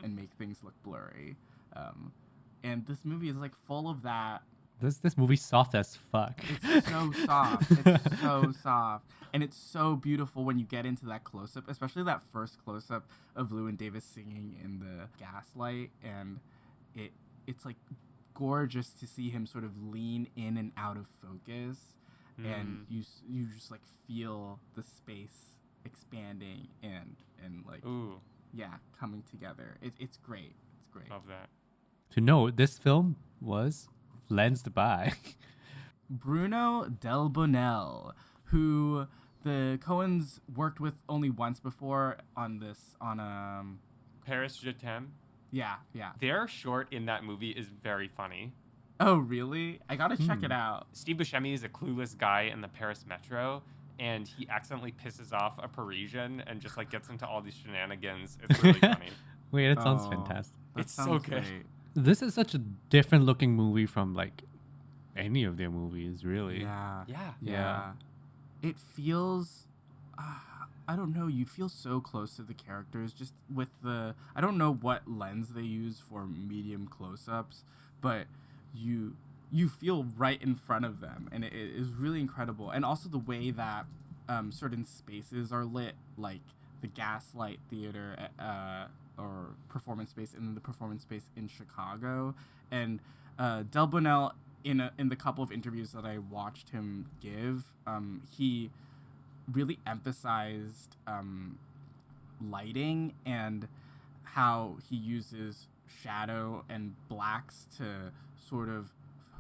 Speaker 1: and make things look blurry. And this movie is like full of that.
Speaker 2: This movie's soft as fuck.
Speaker 1: It's so soft. It's so soft. And it's so beautiful when you get into that close-up, especially that first close-up of Llewyn Davis singing in the gaslight. And it's like gorgeous to see him sort of lean in and out of focus. And you just like feel the space expanding and like,
Speaker 3: Ooh,
Speaker 1: yeah, coming together. It's great. It's great.
Speaker 3: love that.
Speaker 2: To note, this film was lensed by
Speaker 1: Bruno Del Bonell, who the Coens worked with only once before on
Speaker 3: Paris Je t'aime.
Speaker 1: yeah.
Speaker 3: Their short in that movie is very funny.
Speaker 1: Oh, really? I gotta check it out.
Speaker 3: Steve Buscemi is a clueless guy in the Paris metro, and he accidentally pisses off a Parisian and just like gets into all these shenanigans. It's really funny.
Speaker 2: Wait, it sounds
Speaker 1: Oh,
Speaker 2: fantastic.
Speaker 1: that
Speaker 3: It's so
Speaker 1: sounds
Speaker 3: good.
Speaker 1: great.
Speaker 2: This is such a different looking movie from like any of their movies, really.
Speaker 1: Yeah.
Speaker 3: Yeah.
Speaker 2: Yeah.
Speaker 1: It feels, I don't know, you feel so close to the characters just with I don't know what lens they use for medium close-ups, but you feel right in front of them, and it is really incredible. And also the way that certain spaces are lit, like the Gaslight Theater or performance space, and then the performance space in Chicago. And Del Bunnell, in the couple of interviews that I watched him give, he really emphasized lighting and how he uses shadow and blacks to sort of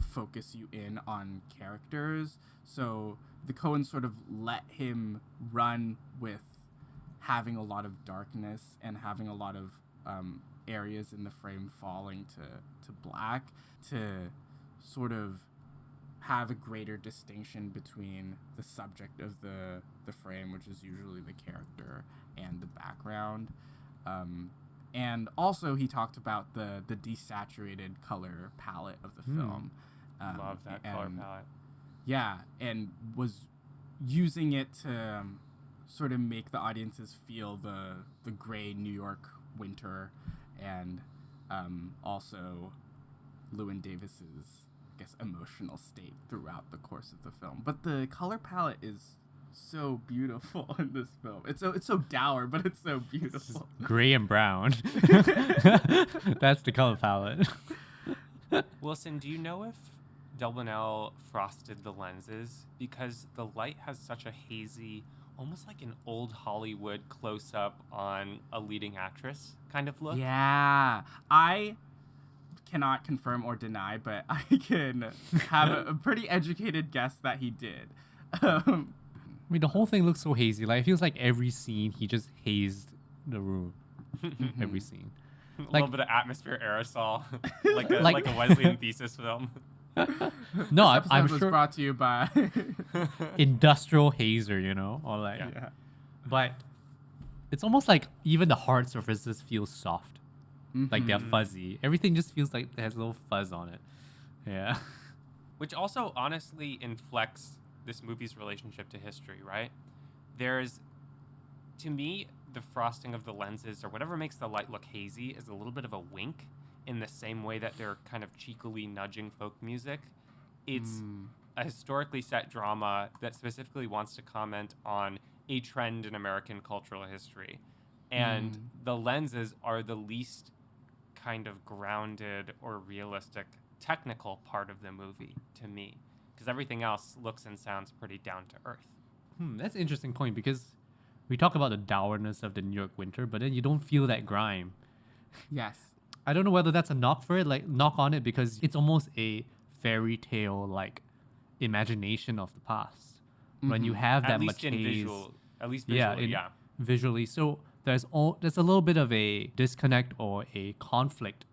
Speaker 1: focus you in on characters. So the Coens sort of let him run with having a lot of darkness and having a lot of areas in the frame falling to black to sort of have a greater distinction between the subject of the frame, which is usually the character, and the background. And also he talked about the desaturated color palette of the film.
Speaker 3: Love that color palette.
Speaker 1: Yeah, and was using it to sort of make the audiences feel the gray New York winter, and also Llewyn Davis's, I guess, emotional state throughout the course of the film. But the color palette is so beautiful in this film. It's so dour, but it's so beautiful.
Speaker 2: Gray and brown. That's the color palette.
Speaker 3: Wilson, do you know if Del Bunnell frosted the lenses? Because the light has such a hazy, almost like an old Hollywood close-up on a leading actress kind of look.
Speaker 1: Yeah. I cannot confirm or deny, but I can have a pretty educated guess that he did.
Speaker 2: I mean, the whole thing looks so hazy. Like, it feels like every scene he just hazed the room. Every scene.
Speaker 3: A little bit of atmosphere aerosol, like a Wesleyan thesis film.
Speaker 2: No,
Speaker 1: This
Speaker 2: I'm
Speaker 1: episode was
Speaker 2: sure
Speaker 1: brought to you by
Speaker 2: industrial hazer, you know, or like.
Speaker 1: yeah.
Speaker 2: But it's almost like even the hard surfaces feel soft, like they're fuzzy. Everything just feels like it has a little fuzz on it. Yeah.
Speaker 3: Which also honestly inflects this movie's relationship to history, right? There's, to me, the frosting of the lenses or whatever makes the light look hazy is a little bit of a wink, in the same way that they're kind of cheekily nudging folk music. It's a historically set drama that specifically wants to comment on a trend in American cultural history. And the lenses are the least kind of grounded or realistic technical part of the movie to me, because everything else looks and sounds pretty down to earth.
Speaker 2: That's an interesting point, because we talk about the dourness of the New York winter, but then you don't feel that grime.
Speaker 1: Yes.
Speaker 2: I don't know whether that's a knock for it, like knock on it, because it's almost a fairy tale like imagination of the past. When you have that much haze,
Speaker 3: at least visually,
Speaker 2: visually. So there's a little bit of a disconnect or a conflict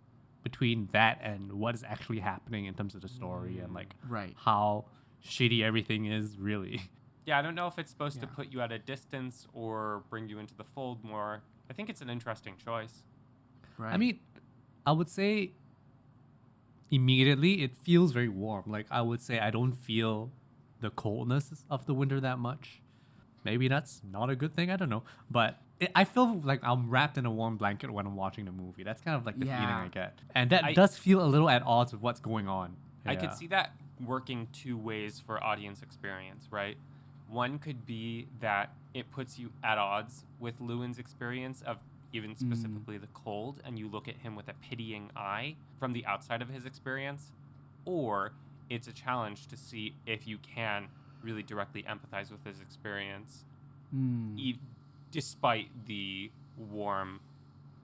Speaker 2: between that and what is actually happening in terms of the story and like how shitty everything is really.
Speaker 3: Yeah, I don't know if it's supposed to put you at a distance or bring you into the fold more. I think it's an interesting choice.
Speaker 1: Right.
Speaker 2: I mean, I would say immediately it feels very warm. Like, I would say I don't feel the coldness of the winter that much. Maybe that's not a good thing. I don't know. But I feel like I'm wrapped in a warm blanket when I'm watching the movie. That's kind of like the feeling I get. And that does feel a little at odds with what's going on.
Speaker 3: I could see that working two ways for audience experience, right? One could be that it puts you at odds with Llewyn's experience of even specifically the cold, and you look at him with a pitying eye from the outside of his experience. Or it's a challenge to see if you can really directly empathize with his experience, despite the warm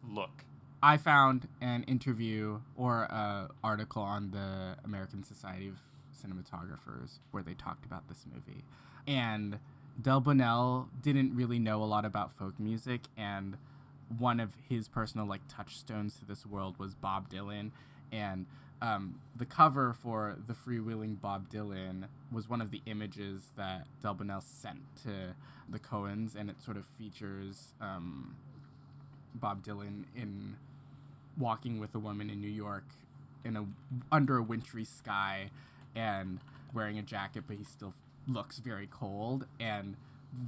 Speaker 3: look.
Speaker 1: I found an interview or an article on the American Society of Cinematographers where they talked about this movie. And Del Bunnell didn't really know a lot about folk music, and one of his personal like touchstones to this world was Bob Dylan. And the cover for the freewheeling Bob Dylan was one of the images that Del Bunnell sent to the Coens, and it sort of features Bob Dylan in walking with a woman in New York under a wintry sky and wearing a jacket, but he still looks very cold. And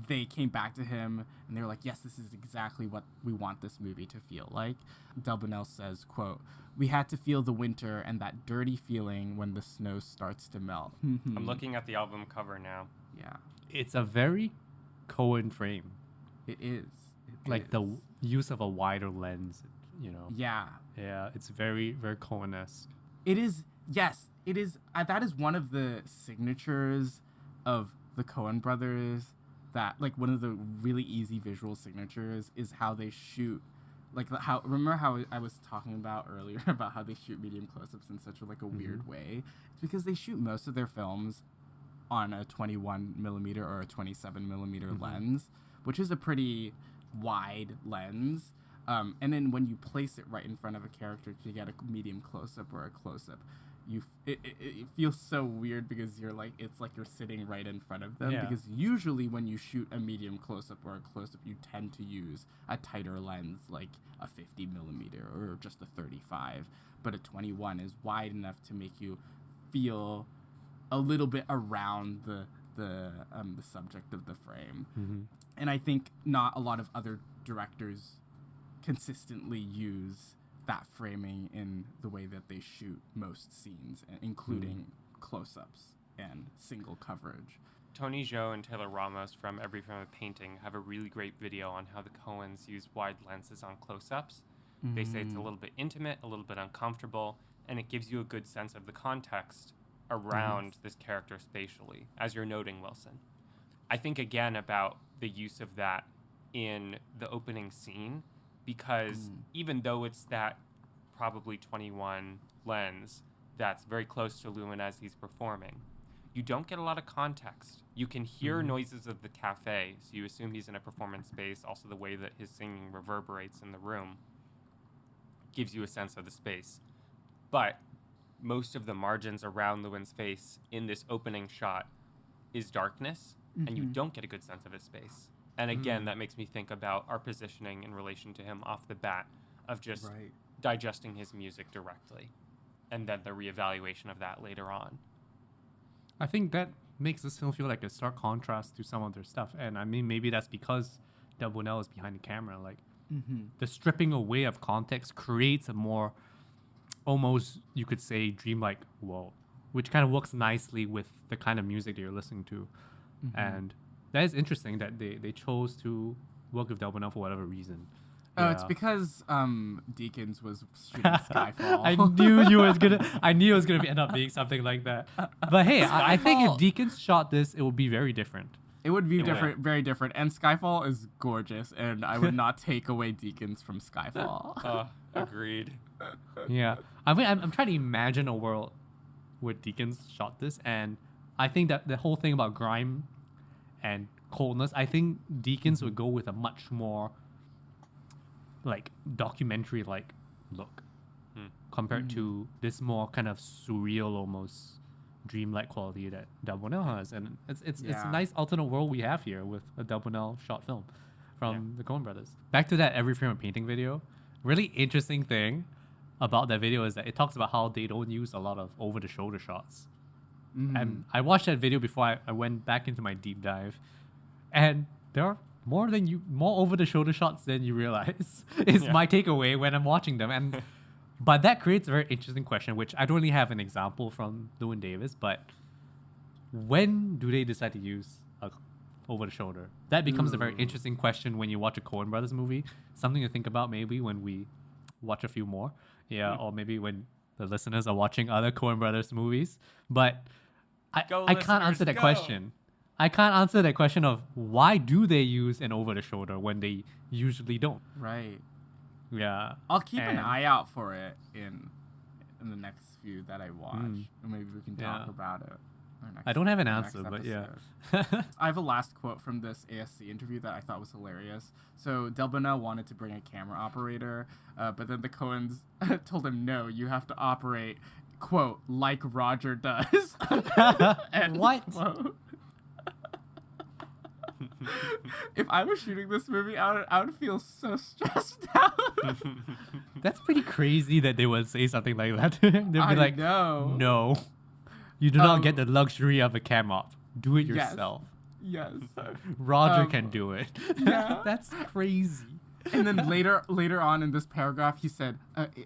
Speaker 1: they came back to him and they were like, yes, this is exactly what we want this movie to feel like. Del Bunnell says, quote, "We had to feel the winter and that dirty feeling when the snow starts to melt."
Speaker 3: I'm looking at the album cover now.
Speaker 1: Yeah.
Speaker 2: It's a very Coen frame.
Speaker 1: It is.
Speaker 2: like the use of a wider lens, you know.
Speaker 1: Yeah.
Speaker 2: Yeah, it's very, very Coen-esque.
Speaker 1: It is, yes, it is. That is one of the signatures of the Coen brothers. That, like, one of the really easy visual signatures is how they shoot. Like, remember how I was talking about earlier about how they shoot medium close-ups in such a weird way? It's because they shoot most of their films on a 21 millimeter or a 27 millimeter lens, which is a pretty wide lens. And then when you place it right in front of a character to get a medium close-up or a close-up, it feels so weird because it's like you're sitting right in front of them.
Speaker 2: Yeah.
Speaker 1: Because usually when you shoot a medium close-up or a close-up, you tend to use a tighter lens, like a 50 millimeter or just a 35. But a 21 is wide enough to make you feel a little bit around the subject of the frame. And I think not a lot of other directors consistently use that framing in the way that they shoot most scenes, including close-ups and single coverage.
Speaker 3: Tony Zhou and Taylor Ramos from Every Frame of Painting have a really great video on how the Coens use wide lenses on close-ups. They say it's a little bit intimate, a little bit uncomfortable, and it gives you a good sense of the context around this character spatially, as you're noting, Wilson. I think, again, about the use of that in the opening scene, because even though it's that probably 21 lens that's very close to Llewyn as he's performing, you don't get a lot of context. You can hear noises of the cafe, so you assume he's in a performance space. Also, the way that his singing reverberates in the room gives you a sense of the space. But most of the margins around Llewyn's face in this opening shot is darkness, and you don't get a good sense of his space. And again, that makes me think about our positioning in relation to him off the bat, of just digesting his music directly, and then the reevaluation of that later on.
Speaker 2: I think that makes this film feel like a stark contrast to some of their stuff. And I mean, maybe that's because Del Buñuel is behind the camera. Like, the stripping away of context creates a more, almost, you could say, dreamlike world, which kind of works nicely with the kind of music that you're listening to. And that is interesting that they chose to work with Del Buñuel for whatever reason.
Speaker 1: Oh, it's because Deakins was shooting Skyfall.
Speaker 2: I knew it was gonna end up being something like that. But hey, I think if Deakins shot this, it would be very different.
Speaker 1: It would be different, very different. And Skyfall is gorgeous, and I would not take away Deakins from Skyfall.
Speaker 3: Agreed.
Speaker 2: Yeah, I mean, I'm trying to imagine a world where Deakins shot this, and I think that the whole thing about grime and coldness, I think Deakins would go with a much more like documentary like look compared to this more kind of surreal, almost dreamlike quality that Del Buñuel has. And it's a nice alternate world we have here with a Del Buñuel shot film from the Coen brothers. Back to that Every Frame of Painting video. Really interesting thing about that video is that it talks about how they don't use a lot of over-the-shoulder shots. And I watched that video before I went back into my deep dive, and there are more over-the-shoulder shots than you realize is my takeaway when I'm watching them. But that creates a very interesting question, which I don't really have an example from Llewyn Davis, but when do they decide to use over-the-shoulder? That becomes a very interesting question when you watch a Coen Brothers movie. Something to think about maybe when we watch a few more. Or maybe when the listeners are watching other Coen Brothers movies. But I can't answer that question. I can't answer that question of why do they use an over-the-shoulder when they usually don't.
Speaker 1: Right.
Speaker 2: Yeah.
Speaker 1: I'll keep an eye out for it in the next few that I watch. And maybe we can talk about it.
Speaker 2: I don't have an answer, but yeah.
Speaker 1: I have a last quote from this ASC interview that I thought was hilarious. So Del Buñuel wanted to bring a camera operator, but then the Coens told him, no, you have to operate, quote, like Roger does. And
Speaker 2: what?
Speaker 1: Quote. If I was shooting this movie, I would feel so stressed out.
Speaker 2: That's pretty crazy that they would say something like that. They'd be like, no, you do not get the luxury of a cam op. Do it yourself.
Speaker 1: Yes.
Speaker 2: Roger can do it.
Speaker 1: Yeah.
Speaker 2: That's crazy.
Speaker 1: And then later on in this paragraph, he said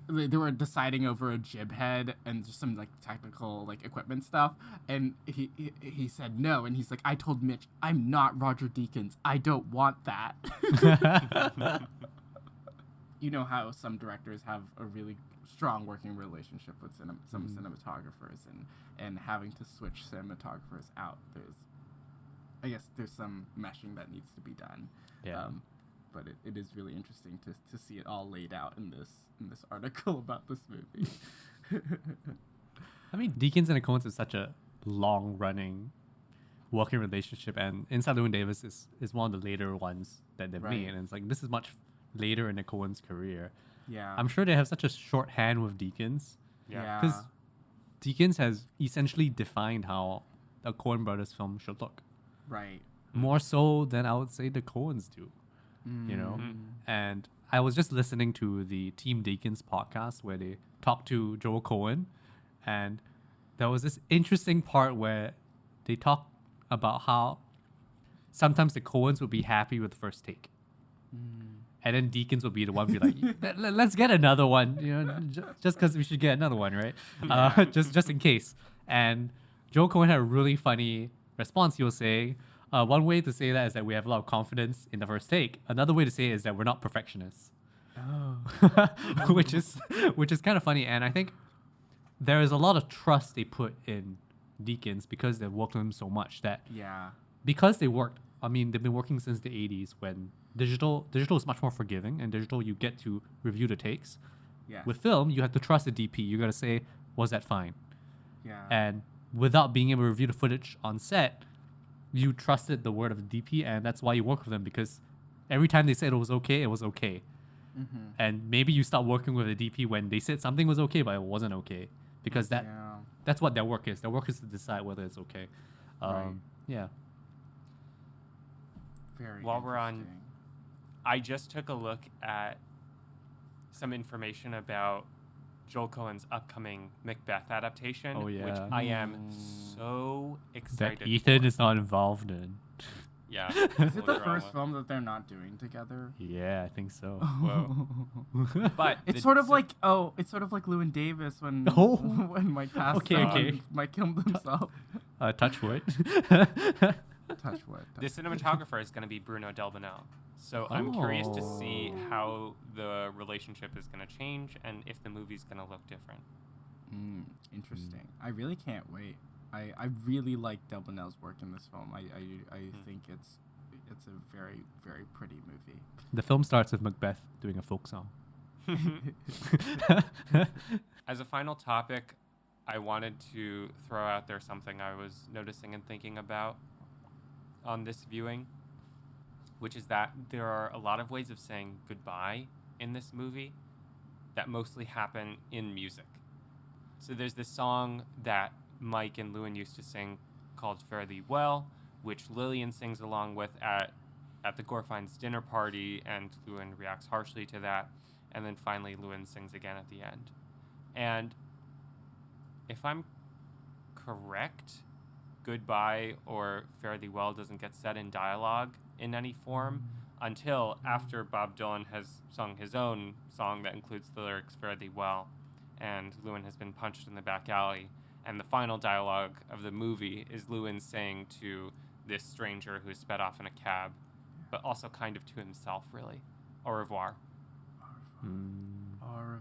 Speaker 1: they were deciding over a jib head and just some like technical like equipment stuff. And he said no, and he's like, I told Mitch, I'm not Roger Deakins. I don't want that. You know how some directors have a really strong working relationship with some cinematographers, and having to switch cinematographers out. I guess there's some meshing that needs to be done.
Speaker 2: Yeah.
Speaker 1: But it is really interesting to see it all laid out in this article about this movie.
Speaker 2: I mean, Deakins and the Coens is such a long-running working relationship, and Inside Llewyn Davis is one of the later ones that they've made, and it's like this is much later in the Coens' career.
Speaker 1: Yeah.
Speaker 2: I'm sure they have such a shorthand with Deakins.
Speaker 1: Yeah.
Speaker 2: Because Deakins has essentially defined how a Coen Brothers film should look.
Speaker 1: Right.
Speaker 2: More so than I would say the Coens do. You know? And I was just listening to the Team Deakins podcast where they talked to Joel Coen, and there was this interesting part where they talked about how sometimes the Coens would be happy with the first take. And then Deakins would be the one be like, let's get another one, you know, just because we should get another one, right? Just in case. And Joel Coen had a really funny response. He was saying, one way to say that is that we have a lot of confidence in the first take. Another way to say it is that we're not perfectionists.
Speaker 1: Oh.
Speaker 2: which is kind of funny. And I think there is a lot of trust they put in Deakins because they've worked with him so much that because they worked, I mean, they've been working since the 80s when digital is much more forgiving, and digital you get to review the takes.
Speaker 1: Yeah.
Speaker 2: With film, you have to trust the DP. You got to say, was that fine?
Speaker 1: Yeah.
Speaker 2: And without being able to review the footage on set, you trusted the word of the DP, and that's why you work with them, because every time they said it was okay, it was okay. And maybe you start working with a DP when they said something was okay, but it wasn't okay, because that's what their work is. Their work is to decide whether it's okay.
Speaker 1: Right.
Speaker 2: Yeah.
Speaker 1: Very
Speaker 3: While we're on,
Speaker 1: interesting.
Speaker 3: I just took a look at some information about Joel Coen's upcoming Macbeth adaptation,
Speaker 2: Oh, yeah.
Speaker 3: which I am so excited
Speaker 2: That Ethan
Speaker 3: for.
Speaker 2: is not involved in.
Speaker 3: Yeah.
Speaker 1: Is it the first film that they're not doing together?
Speaker 2: Yeah, I think so.
Speaker 3: Whoa. But
Speaker 1: It's sort of like Llewyn Davis when
Speaker 2: Oh.
Speaker 1: when Mike passed
Speaker 2: Okay,
Speaker 1: on,
Speaker 2: okay.
Speaker 1: Mike killed himself.
Speaker 2: Touch wood.
Speaker 1: Touch wood.
Speaker 3: the cinematographer is going to be Bruno Delbonnel. So I'm curious to see how the relationship is going to change and if the movie's going to look different.
Speaker 1: Interesting. I really can't wait. I really like Delbonnel's work in this film. I think it's a very, very pretty movie.
Speaker 2: The film starts with Macbeth doing a folk song.
Speaker 3: As a final topic, I wanted to throw out there something I was noticing and thinking about on this viewing, which is that there are a lot of ways of saying goodbye in this movie that mostly happen in music. So there's this song that Mike and Llewyn used to sing called Fare Thee Well, which Lillian sings along with at the Gorfines dinner party, and Llewyn reacts harshly to that. And then finally Llewyn sings again at the end. And if I'm correct, goodbye or Fare Thee Well doesn't get said in dialogue in any form until after Bob Dylan has sung his own song that includes the lyrics Fare Thee Well, and Llewyn has been punched in the back alley. And the final dialogue of the movie is Llewyn saying to this stranger who sped off in a cab, but also kind of to himself, really, au revoir.
Speaker 1: Au revoir.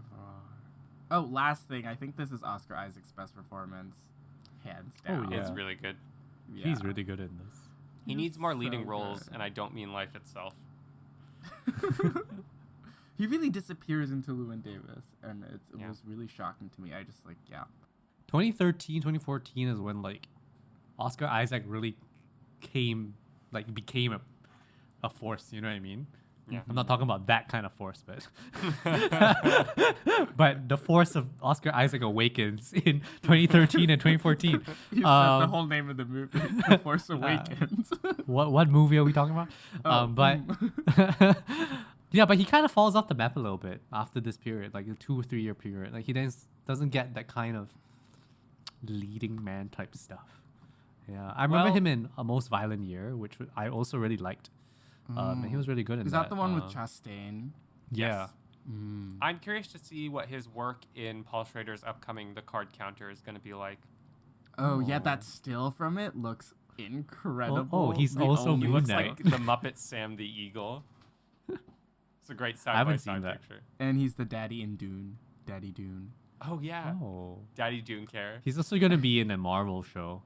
Speaker 1: Oh, last thing. I think this is Oscar Isaac's best performance, hands down.
Speaker 2: Oh, yeah.
Speaker 3: It's really good.
Speaker 1: Yeah.
Speaker 2: He's really good in this.
Speaker 3: He needs more leading
Speaker 1: so
Speaker 3: roles,
Speaker 1: good.
Speaker 3: and I don't mean life itself.
Speaker 1: He really disappears into Llewyn Davis, and it
Speaker 3: Yeah.
Speaker 1: was really shocking to me. I just
Speaker 2: 2013, 2014 is when like Oscar Isaac really became a force, you know what I mean?
Speaker 3: Yeah.
Speaker 2: I'm not talking about that kind of force, but but the force of Oscar Isaac awakens in 2013 and 2014.
Speaker 1: You said the whole name of the movie, The Force Awakens.
Speaker 2: What movie are we talking about? But yeah, but he kind of falls off the map a little bit after this period, like a 2 or 3 year period. Like he doesn't get that kind of leading man type stuff. Yeah, I remember him in A Most Violent Year, which I also really liked. And he was really good in that.
Speaker 1: Is that the one with Chastain?
Speaker 2: Yeah.
Speaker 3: Yes. I'm curious to see what his work in Paul Schrader's upcoming The Card Counter is going to be like.
Speaker 1: Oh, yeah, that still from it looks incredible.
Speaker 2: Oh, he's also
Speaker 3: He
Speaker 2: Moon
Speaker 3: looks
Speaker 2: Knight.
Speaker 3: like the Muppet Sam the Eagle. It's a great
Speaker 2: haven't
Speaker 3: side-by-side
Speaker 2: seen that.
Speaker 3: picture.
Speaker 1: And he's the daddy in Dune. Daddy Dune.
Speaker 3: Oh, yeah.
Speaker 2: Oh.
Speaker 3: Daddy Dune Care.
Speaker 2: He's also going to be in a Marvel show.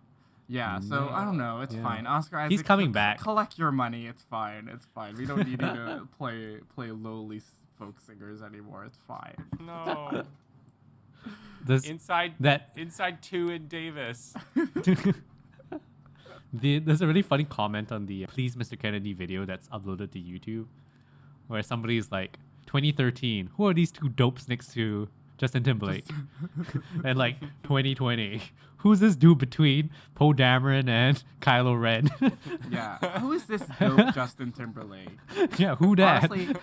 Speaker 1: Yeah, so I don't know. It's
Speaker 2: Yeah.
Speaker 1: fine. Oscar Isaac.
Speaker 2: He's coming back.
Speaker 1: Collect your money. It's fine. It's fine. We don't need you to play lowly folk singers anymore. It's fine.
Speaker 3: No.
Speaker 2: This,
Speaker 3: Inside
Speaker 2: that
Speaker 3: Llewyn Davis.
Speaker 2: There's a really funny comment on the Please Mr. Kennedy video that's uploaded to YouTube where somebody's like, 2013, who are these two dopes next to Justin Timberlake? And like, 2020, who's this dude between Poe Dameron and Kylo Ren?
Speaker 1: Yeah. Who is this dope Justin Timberlake?
Speaker 2: Yeah, who that?
Speaker 1: Honestly,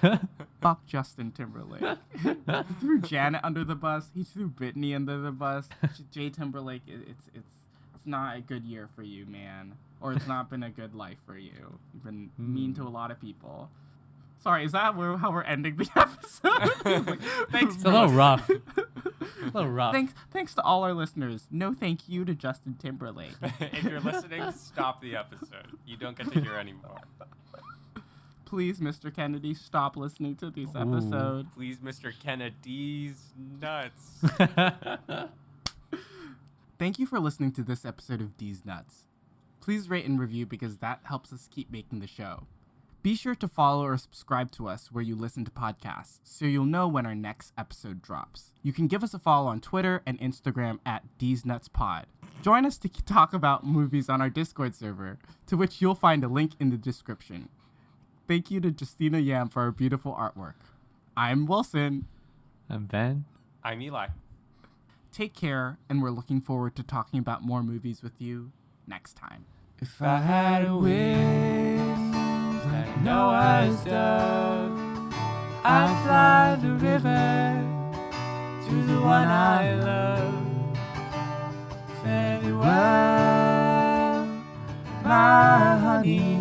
Speaker 1: fuck Justin Timberlake. He threw Janet under the bus. He threw Britney under the bus. Jay Timberlake, it's not a good year for you, man. Or it's not been a good life for you. You've been mean to a lot of people. Sorry, is that how we're ending the episode? Thanks.
Speaker 2: It's a little rough.
Speaker 1: Thanks to all our listeners. No thank you to Justin Timberlake.
Speaker 3: If you're listening, stop the episode. You don't get to hear anymore.
Speaker 1: Please, Mr. Kennedy, stop listening to these episodes.
Speaker 3: Please, Mr. Kennedy's nuts.
Speaker 1: Thank you for listening to this episode of D's Nuts. Please rate and review because that helps us keep making the show. Be sure to follow or subscribe to us where you listen to podcasts so you'll know when our next episode drops. You can give us a follow on Twitter and Instagram at DsNutsPod. Join us to talk about movies on our Discord server, to which you'll find a link in the description. Thank you to Justina Yam for our beautiful artwork. I'm Wilson.
Speaker 2: I'm Ben.
Speaker 3: I'm Eli.
Speaker 1: Take care, and we're looking forward to talking about more movies with you next time.
Speaker 4: If I had a wish like Noah's dove, I'd fly the river to the one I love. Fare thee well, my honey.